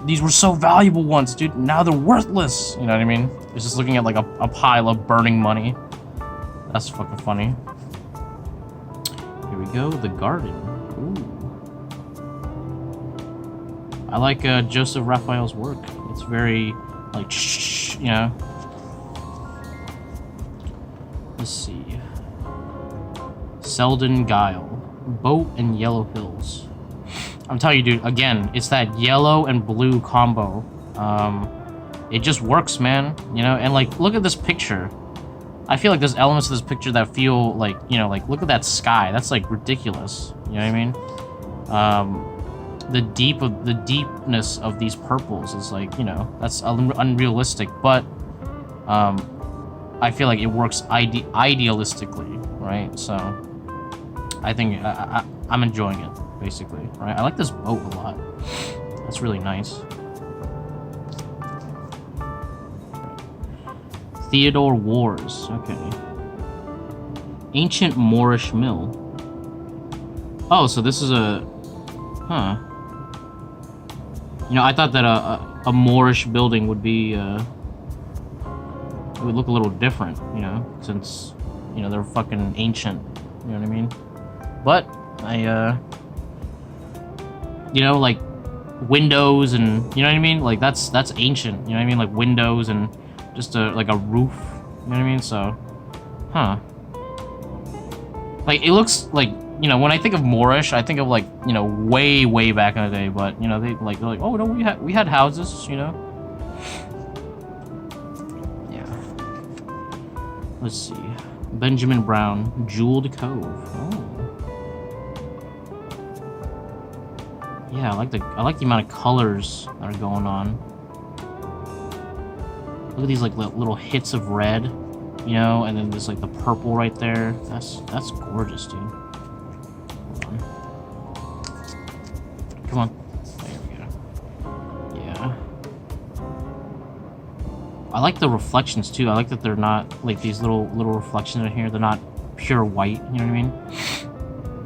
these were so valuable once, dude. Now they're worthless. You know what I mean? It's just looking at like a pile of burning money. That's fucking funny. Here we go, the garden. Ooh. I like Joseph Raphael's work. It's very like shh, you know. Let's see. Selden Guile, Boat and Yellow Hills. I'm telling you, dude, again, it's that yellow and blue combo. It just works, man, you know? And like, look at this picture. I feel like there's elements of this picture that feel like, you know, like, look at that sky. That's like ridiculous. You know what I mean? The deepness of these purples is like, you know, that's unrealistic, but I feel like it works idealistically, right? So I think I'm enjoying it, basically, right? I like this boat a lot. That's really nice. Theodore Wars, okay. Ancient Moorish Mill. Oh, so this is a... Huh. You know, I thought that a Moorish building would be, it would look a little different, you know, since, you know, they're fucking ancient, you know what I mean? But, you know, like, windows and, you know what I mean? Like, that's ancient, you know what I mean? Like, windows and just like a roof, you know what I mean? So, huh. Like, it looks like, you know, when I think of Moorish, I think of like, you know, way back in the day, but, you know, they're like, oh, no, we had houses, you know? Yeah. Let's see. Benjamin Brown, Jeweled Cove. Oh. Yeah, I like the amount of colors that are going on. Look at these like little hits of red, you know, and then there's like the purple right there. That's gorgeous, dude. Hold on. Come on. There we go. Yeah. I like the reflections too. I like that they're not like these little reflections in here. They're not pure white. You know what I mean?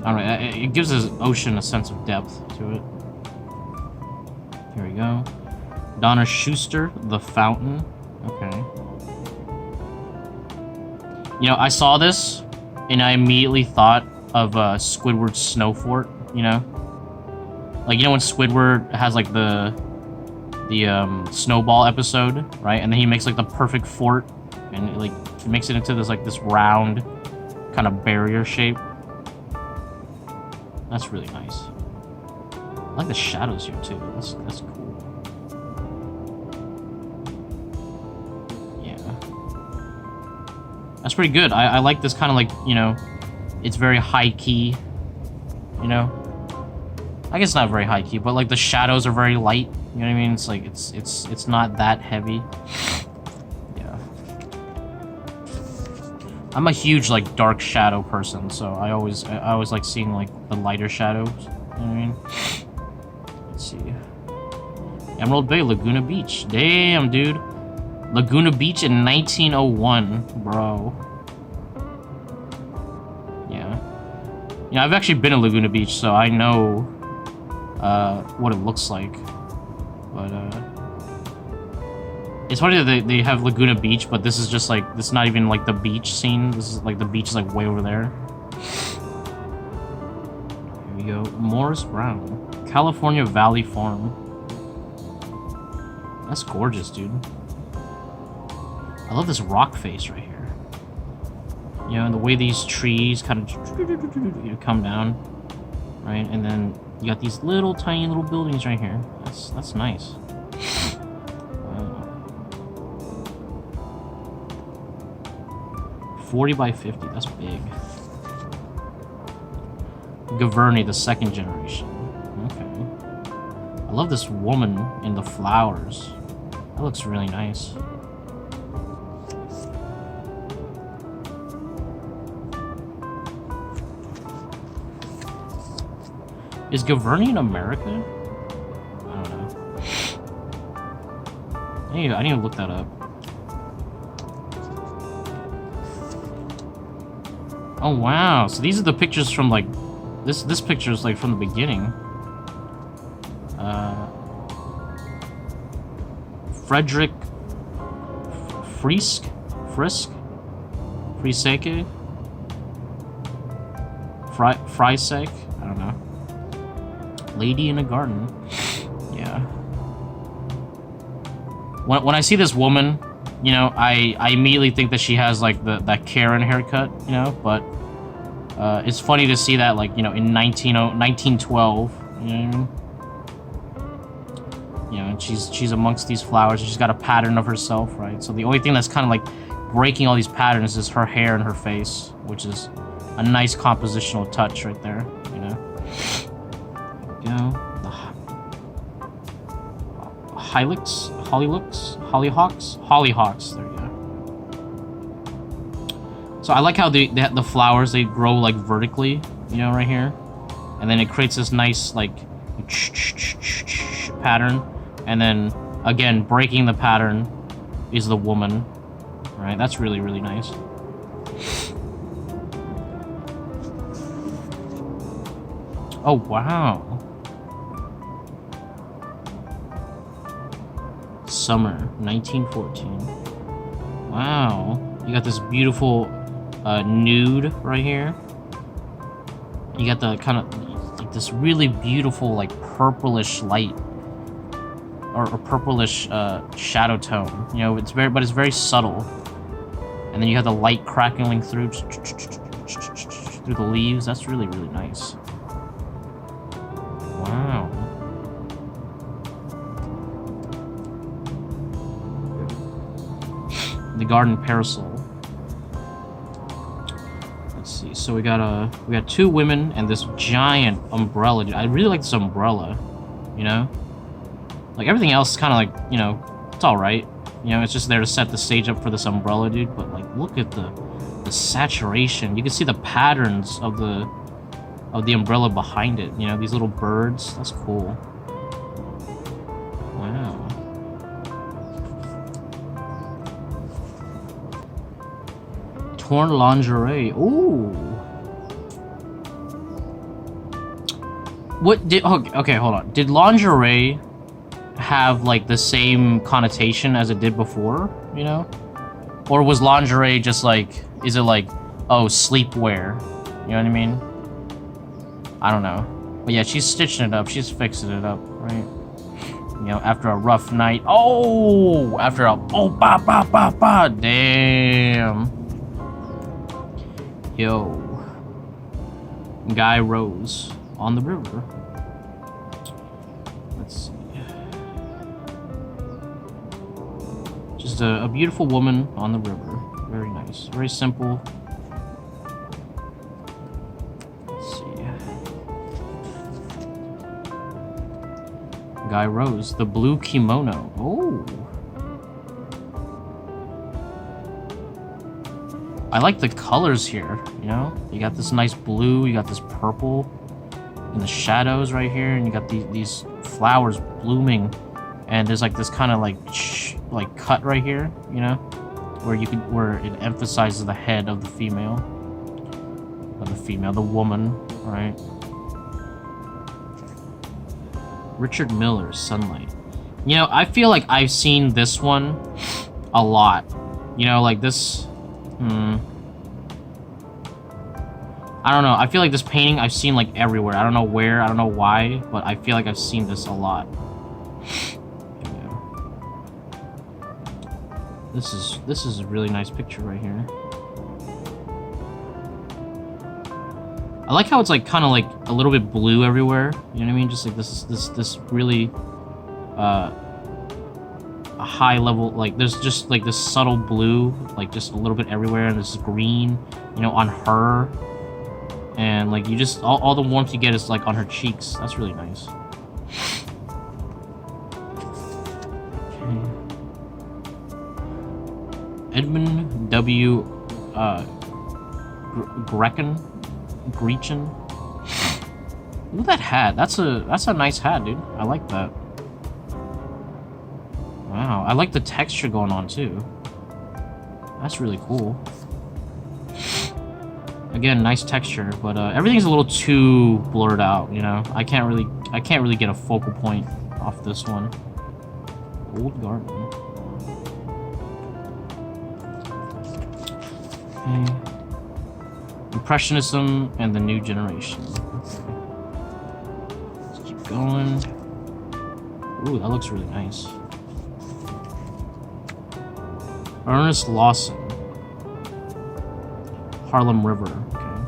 I don't know. It gives this ocean a sense of depth to it. Here we go. Donna Schuster, The Fountain. Okay. You know, I saw this, and I immediately thought of Squidward's Snow Fort, you know? Like, you know when Squidward has, like, the snowball episode, right? And then he makes, like, the perfect fort, and, like, he makes it into this, like, this round kind of barrier shape. That's really nice. I like the shadows here, too. That's cool. That's pretty good. I like this kind of like, you know, it's very high key, you know? I guess not very high key, but like the shadows are very light. You know what I mean? It's like it's not that heavy. Yeah. I'm a huge like dark shadow person, so I always like seeing like the lighter shadows. You know what I mean? Let's see. Emerald Bay, Laguna Beach. Damn, dude. Laguna Beach in 1901, bro. Yeah. You know, I've actually been to Laguna Beach, so I know what it looks like. But it's funny that they have Laguna Beach, but this is just like, this is not even like the beach scene. This is like, the beach is like way over there. Here we go. Morris Brown. California Valley Farm. That's gorgeous, dude. I love this rock face right here. You know, and the way these trees kind of come down, right? And then you got these little tiny little buildings right here. That's nice. Wow. 40 by 50. That's big. Gaverny, the second generation. Okay. I love this woman in the flowers. That looks really nice. Is Gaverny in America? I don't know. I need to look that up. Oh wow! So these are the pictures from like this picture is like from the beginning. Frederick Frisk, Frieseke, Friesek. I don't know. Lady in a Garden. Yeah. When I see this woman, you know, I immediately think that she has like that Karen haircut, you know, but it's funny to see that like, you know, in 1912, you know what I mean? You know, and she's amongst these flowers. She's got a pattern of herself, right? So the only thing that's kind of like breaking all these patterns is her hair and her face, which is a nice compositional touch right there, you know? You know, the hollyhocks. There you go. So I like how the flowers, they grow like vertically, you know, right here, and then it creates this nice like pattern, and then again breaking the pattern is the woman, right? That's really really nice. Oh wow. Summer 1914. Wow, you got this beautiful nude right here. You got the kind of like this really beautiful like purplish light or purplish shadow tone. You know, it's very subtle. And then you have the light crackling through the leaves. That's really really nice. Wow. The garden parasol. Let's see. So we got two women and this giant umbrella. I really like this umbrella. You know, like everything else is kind of like, you know, it's all right. You know, it's just there to set the stage up for this umbrella, dude. But like, look at the saturation. You can see the patterns of the umbrella behind it. You know, these little birds. That's cool. Wow. Torn lingerie. Ooh. What did... Okay, hold on. Did lingerie have, like, the same connotation as it did before, you know? Or was lingerie just, like... Is it, like, oh, sleepwear? You know what I mean? I don't know. But yeah, she's stitching it up. She's fixing it up, right? You know, after a rough night. Oh! After a... Oh, ba, ba, ba, ba. Damn. Yo. Guy Rose on the river. Let's see. Just a beautiful woman on the river. Very nice. nice. Very simple. Let's see. Guy Rose, the Blue Kimono. Oh. I like the colors here, you know? You got this nice blue, you got this purple in the shadows right here, and you got these flowers blooming, and there's like this kind of like cut right here, you know? Where it emphasizes the head of the female. The woman, right? Richard Miller's Sunlight. You know, I feel like I've seen this one a lot. You know, like this... I don't know. I feel like this painting I've seen like everywhere. I don't know where, I don't know why, but I feel like I've seen this a lot. Yeah. This is a really nice picture right here. I like how it's like kind of like a little bit blue everywhere. You know what I mean? Just like this really a high level, like there's just like this subtle blue, like just a little bit everywhere, and this green, you know, on her, and like you just all the warmth you get is like on her cheeks. That's really nice. Okay. Edmund W. Grechen. Look at that hat. That's a nice hat, dude. I like that. Wow, I like the texture going on too. That's really cool. Again, nice texture, but everything's a little too blurred out, you know. I can't really get a focal point off this one. Old Garden. Okay. Impressionism and the New Generation. Okay. Let's keep going. Ooh, that looks really nice. Ernest Lawson. Harlem River. Okay.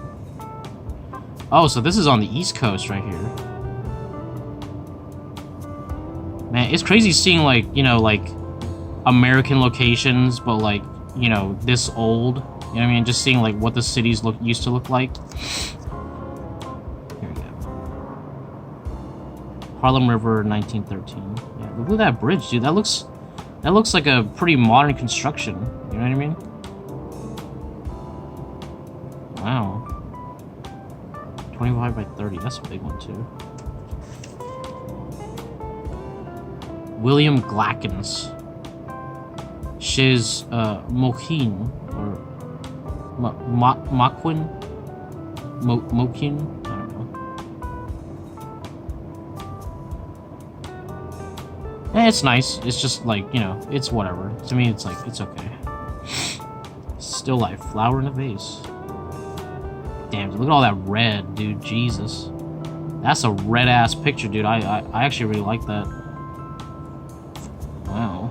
Oh, so this is on the East Coast right here. Man, it's crazy seeing like, you know, like American locations, but like, you know, this old. You know what I mean? Just seeing like what the cities used to look like. Here we go. Harlem River, 1913. Yeah, look at that bridge, dude. That looks like a pretty modern construction. You know what I mean? Wow. 25 by 30. That's a big one too. William Glackens. Shiz Mohin or Mokin? Mokin? I don't know. Eh, it's nice. It's just like, you know, it's whatever. To me, it's like, it's okay. Still life. Flower in a vase. Damn, look at all that red, dude. Jesus. That's a red-ass picture, dude. I actually really like that. Wow.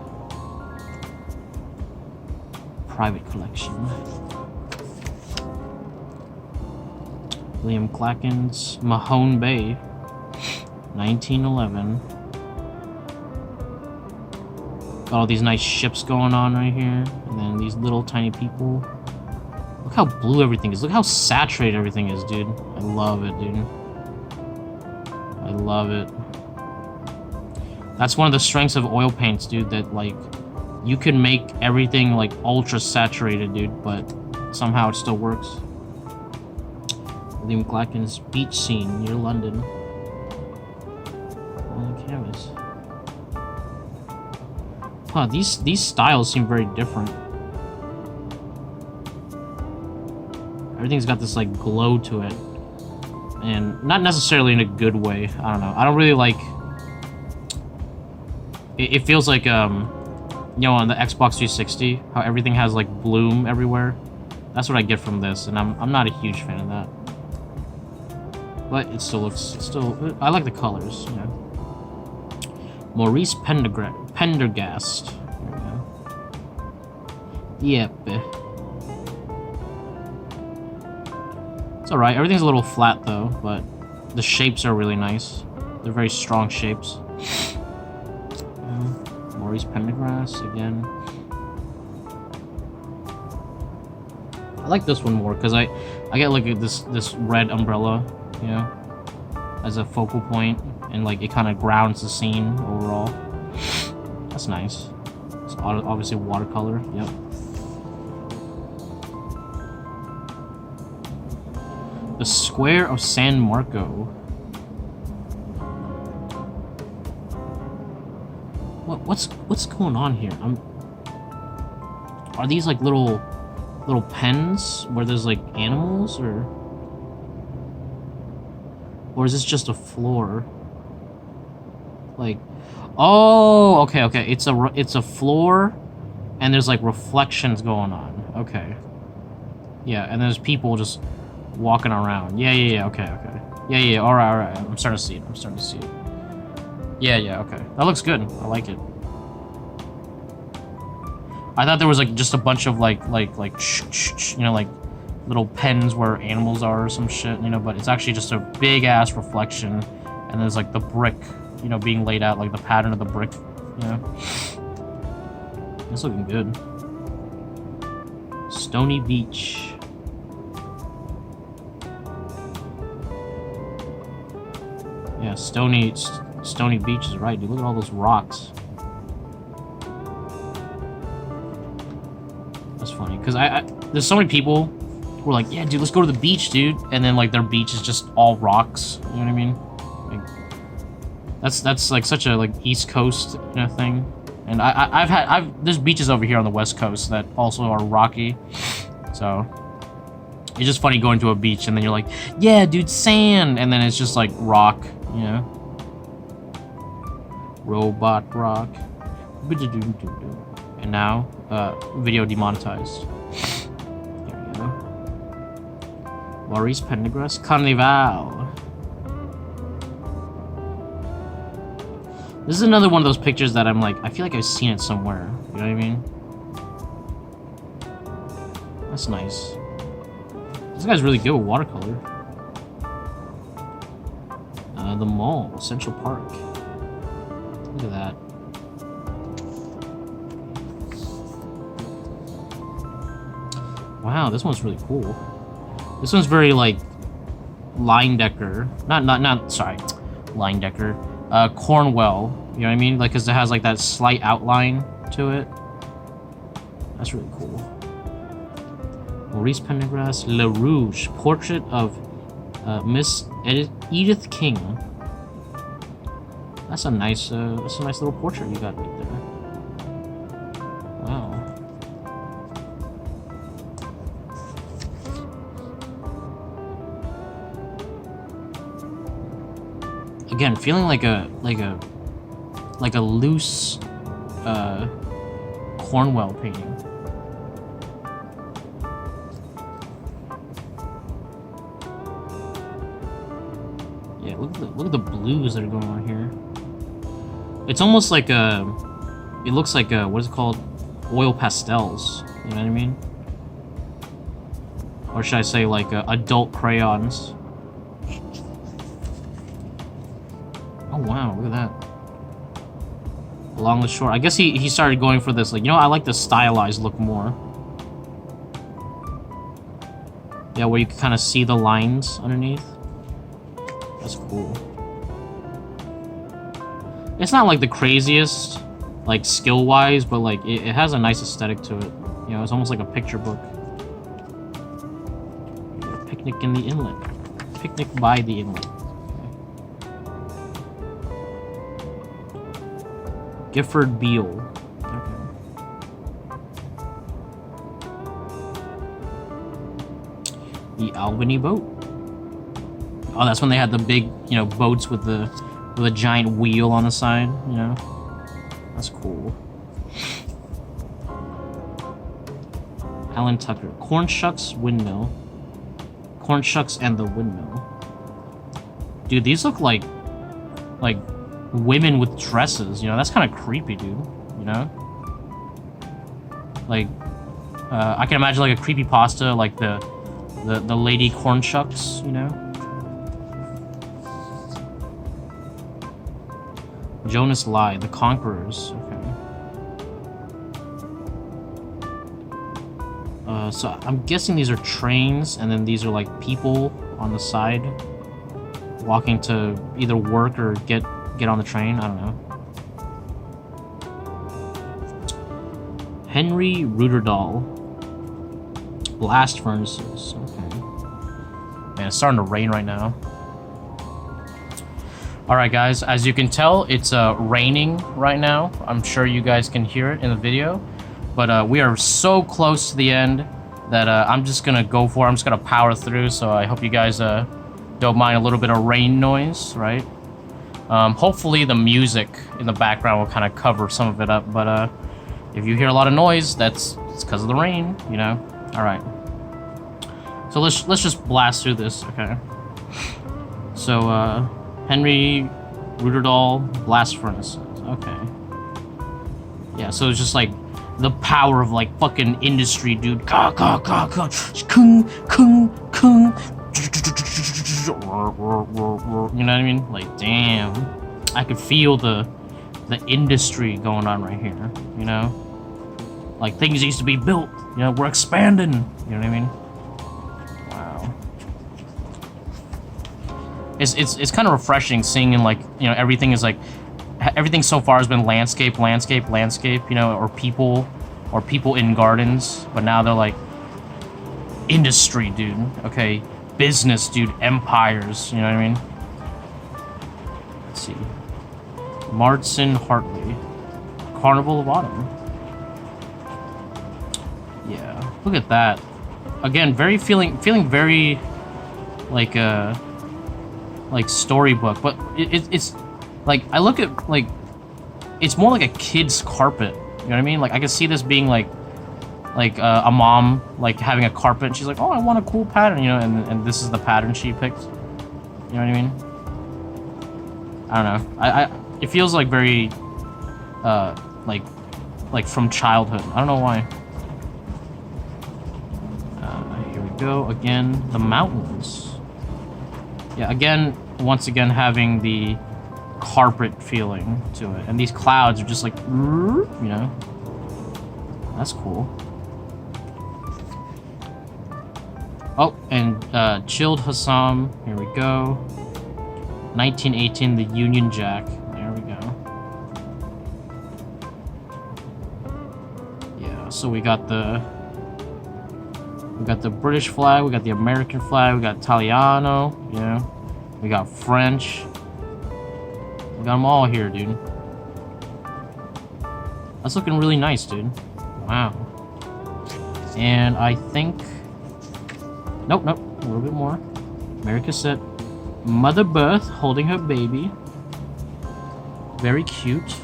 Private collection. William Glackens, Mahone Bay, 1911. Got all these nice ships going on right here, and then these little tiny people. Look how blue everything is. Look how saturated everything is, dude. I love it, dude. I love it. That's one of the strengths of oil paints, dude, that, like, you can make everything, like, ultra saturated, dude, but somehow it still works. William Glackens' beach scene near London. On the canvas. Huh, these styles seem very different. Everything's got this, like, glow to it. And not necessarily in a good way. I don't know. I don't really like... It feels like, you know, on the Xbox 360, how everything has, like, bloom everywhere. That's what I get from this, and I'm not a huge fan of that. But it still looks... I like the colors, you know. Maurice Pendergrass. There we go. Yep. It's alright. Everything's a little flat, though, but the shapes are really nice. They're very strong shapes. Maurice Pendergrass, again. like this one more because I get like this red umbrella, you know, as a focal point, and like it kind of grounds the scene overall. That's nice. It's obviously watercolor. Yep. The Square of San Marco. What's going on here? Are these like little pens where there's like animals, or is this just a floor? Like, oh, okay. It's a floor, and there's like reflections going on. Okay. Yeah, and there's people just walking around. Yeah. Okay. Yeah. All right. I'm starting to see it. Yeah. Okay. That looks good. I like it. I thought there was like just a bunch of like you know, like little pens where animals are or some shit, you know, but it's actually just a big ass reflection, and there's like the brick, you know, being laid out, like the pattern of the brick, you know. It's looking good. Stony Beach. Yeah, Stony Beach is right, dude. Look at all those rocks. That's funny, because there's so many people who are like, yeah, dude, let's go to the beach, dude. And then, like, their beach is just all rocks. You know what I mean? Like, that's like, such a, like, East Coast, you know, thing. And there's beaches over here on the West Coast that also are rocky. So, it's just funny going to a beach and then you're like, yeah, dude, sand. And then it's just, like, rock, you know? Robot rock. And now, video demonetized. There we go. Maurice Pendergrass, Carnival. This is another one of those pictures that I'm like, I feel like I've seen it somewhere. You know what I mean? That's nice. This guy's really good with watercolor. The mall, Central Park. Look at that. Wow, this one's really cool. This one's very like Leyendecker. Sorry, Leyendecker. Cornwell. You know what I mean? Like, cause it has like that slight outline to it. That's really cool. Maurice Pendergrass, Le Rouge, portrait of Miss Edith King. That's a nice little portrait you got right there. Wow. Again, feeling like a loose Cornwell painting. Yeah, look at the blues that are going on here. It's almost like it looks like what is it called? Oil pastels. You know what I mean? Or should I say like adult crayons? Oh wow, look at that. Along the shore. I guess he started going for this, like, you know, I like the stylized look more. Yeah, where you can kind of see the lines underneath. That's cool. It's not like the craziest, like, skill-wise, but like it has a nice aesthetic to it. You know, it's almost like a picture book. Picnic in the inlet. Picnic by the inlet. Gifford Beale. Okay. The Albany boat. Oh, that's when they had the big, you know, boats with a giant wheel on the side, you know? That's cool. Alan Tucker. Corn Shucks Windmill. Corn Shucks and the Windmill. Dude, these look like women with dresses, you know? That's kind of creepy, dude, you know? Like, I can imagine like a creepypasta, like the Lady Corn Shucks, you know? Jonas Lai, The Conquerors. Okay. So I'm guessing these are trains, and then these are like people on the side walking to either work or get on the train. I don't know. Henry Ruderdall. Blast furnaces. Okay. Man, it's starting to rain right now. Alright guys, as you can tell, it's raining right now. I'm sure you guys can hear it in the video. But we are so close to the end that I'm just gonna go for it. I'm just gonna power through, so I hope you guys don't mind a little bit of rain noise, right? Hopefully the music in the background will kind of cover some of it up, but if you hear a lot of noise, it's because of the rain, you know? Alright. So let's just blast through this, okay? So, Henry Ruderdall blast furnaces. Okay. Yeah, so it's just like the power of like fucking industry, dude. Ka ka ka ka. Kung kung kung. You know what I mean? Like, damn. I could feel the industry going on right here, you know? Like things used to be built, you know, we're expanding. You know what I mean? It's kind of refreshing seeing in like, you know, everything is like, everything so far has been landscape, you know, or people in gardens, but now they're like industry, dude. Okay, business, dude, empires. You know what I mean? Let's see, Martin Hartley, Carnival of Autumn. Yeah, look at that. Again, feeling very like storybook, but it's like, I look at like, it's more like a kid's carpet, you know what I mean? Like I could see this being like a mom like having a carpet and she's like, oh, I want a cool pattern, you know, and this is the pattern she picked, you know what I mean? I don't know, it feels like very like from childhood. I don't know why. Here we go again, the mountains. Yeah, again, once again, having the carpet feeling to it. And these clouds are just like, you know? That's cool. Oh, and Chilled Hassam. Here we go. 1918, the Union Jack. There we go. Yeah, so we got the British flag, we got the American flag, we got Italiano, you know, we got French. We got them all here, dude. That's looking really nice, dude. Wow. And I think... Nope, a little bit more. America set Mother Birth holding her baby. Very cute.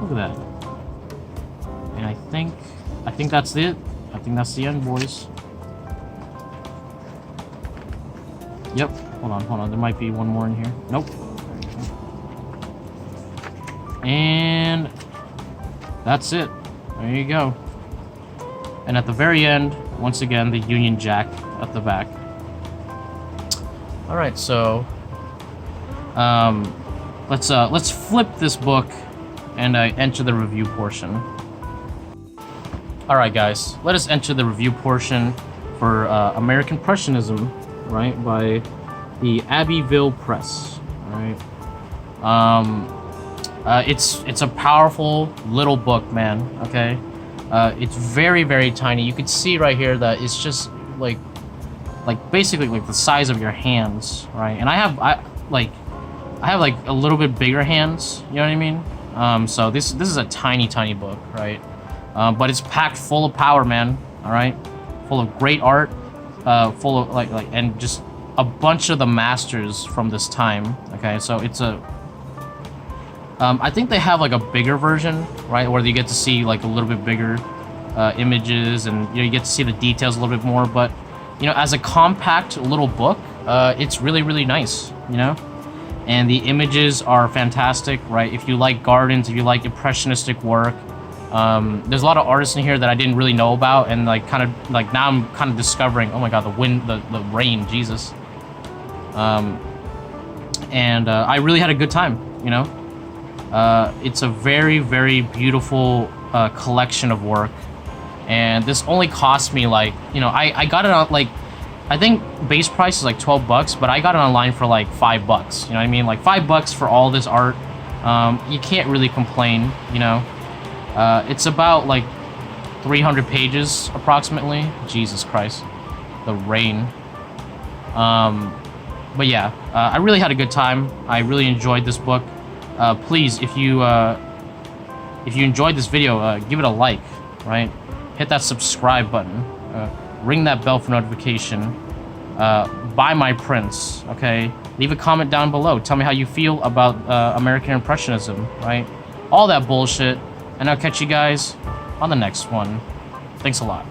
Look at that. And I think that's it. I think that's the end, boys. Yep. Hold on. There might be one more in here. Nope. And that's it. There you go. And at the very end, once again, the Union Jack at the back. All right, so let's flip this book and enter the review portion. Alright guys, let us enter the review portion for American Impressionism, right, by the Abbeville Press, alright? It's a powerful little book, man, okay? It's very, very tiny. You can see right here that it's just like basically like the size of your hands, right? And I have like a little bit bigger hands, you know what I mean? So this is a tiny book, right? But it's packed full of power, man. All right, full of great art, full of and just a bunch of the masters from this time. Okay, so it's a. I think they have like a bigger version, right, where you get to see like a little bit bigger images, and you know, you get to see the details a little bit more. But you know, as a compact little book, it's really nice, you know. And the images are fantastic, right? If you like gardens, if you like impressionistic work. There's a lot of artists in here that I didn't really know about, and like now I'm kind of discovering. Oh my god, the wind, the rain, Jesus. And I really had a good time, you know. It's a very beautiful collection of work, And this only cost me like, you know, I got it on like, I think base price is like 12 bucks, but I got it online for like $5. You know what I mean? Like $5 for all this art. You can't really complain, you know. It's about like 300 pages approximately. Jesus Christ, the rain. But yeah, I really had a good time. I really enjoyed this book. Please, if you enjoyed this video, give it a like, right? Hit that subscribe button. Ring that bell for notification. Buy my prints, okay? Leave a comment down below. Tell me how you feel about American Impressionism, right? All that bullshit. And I'll catch you guys on the next one. Thanks a lot.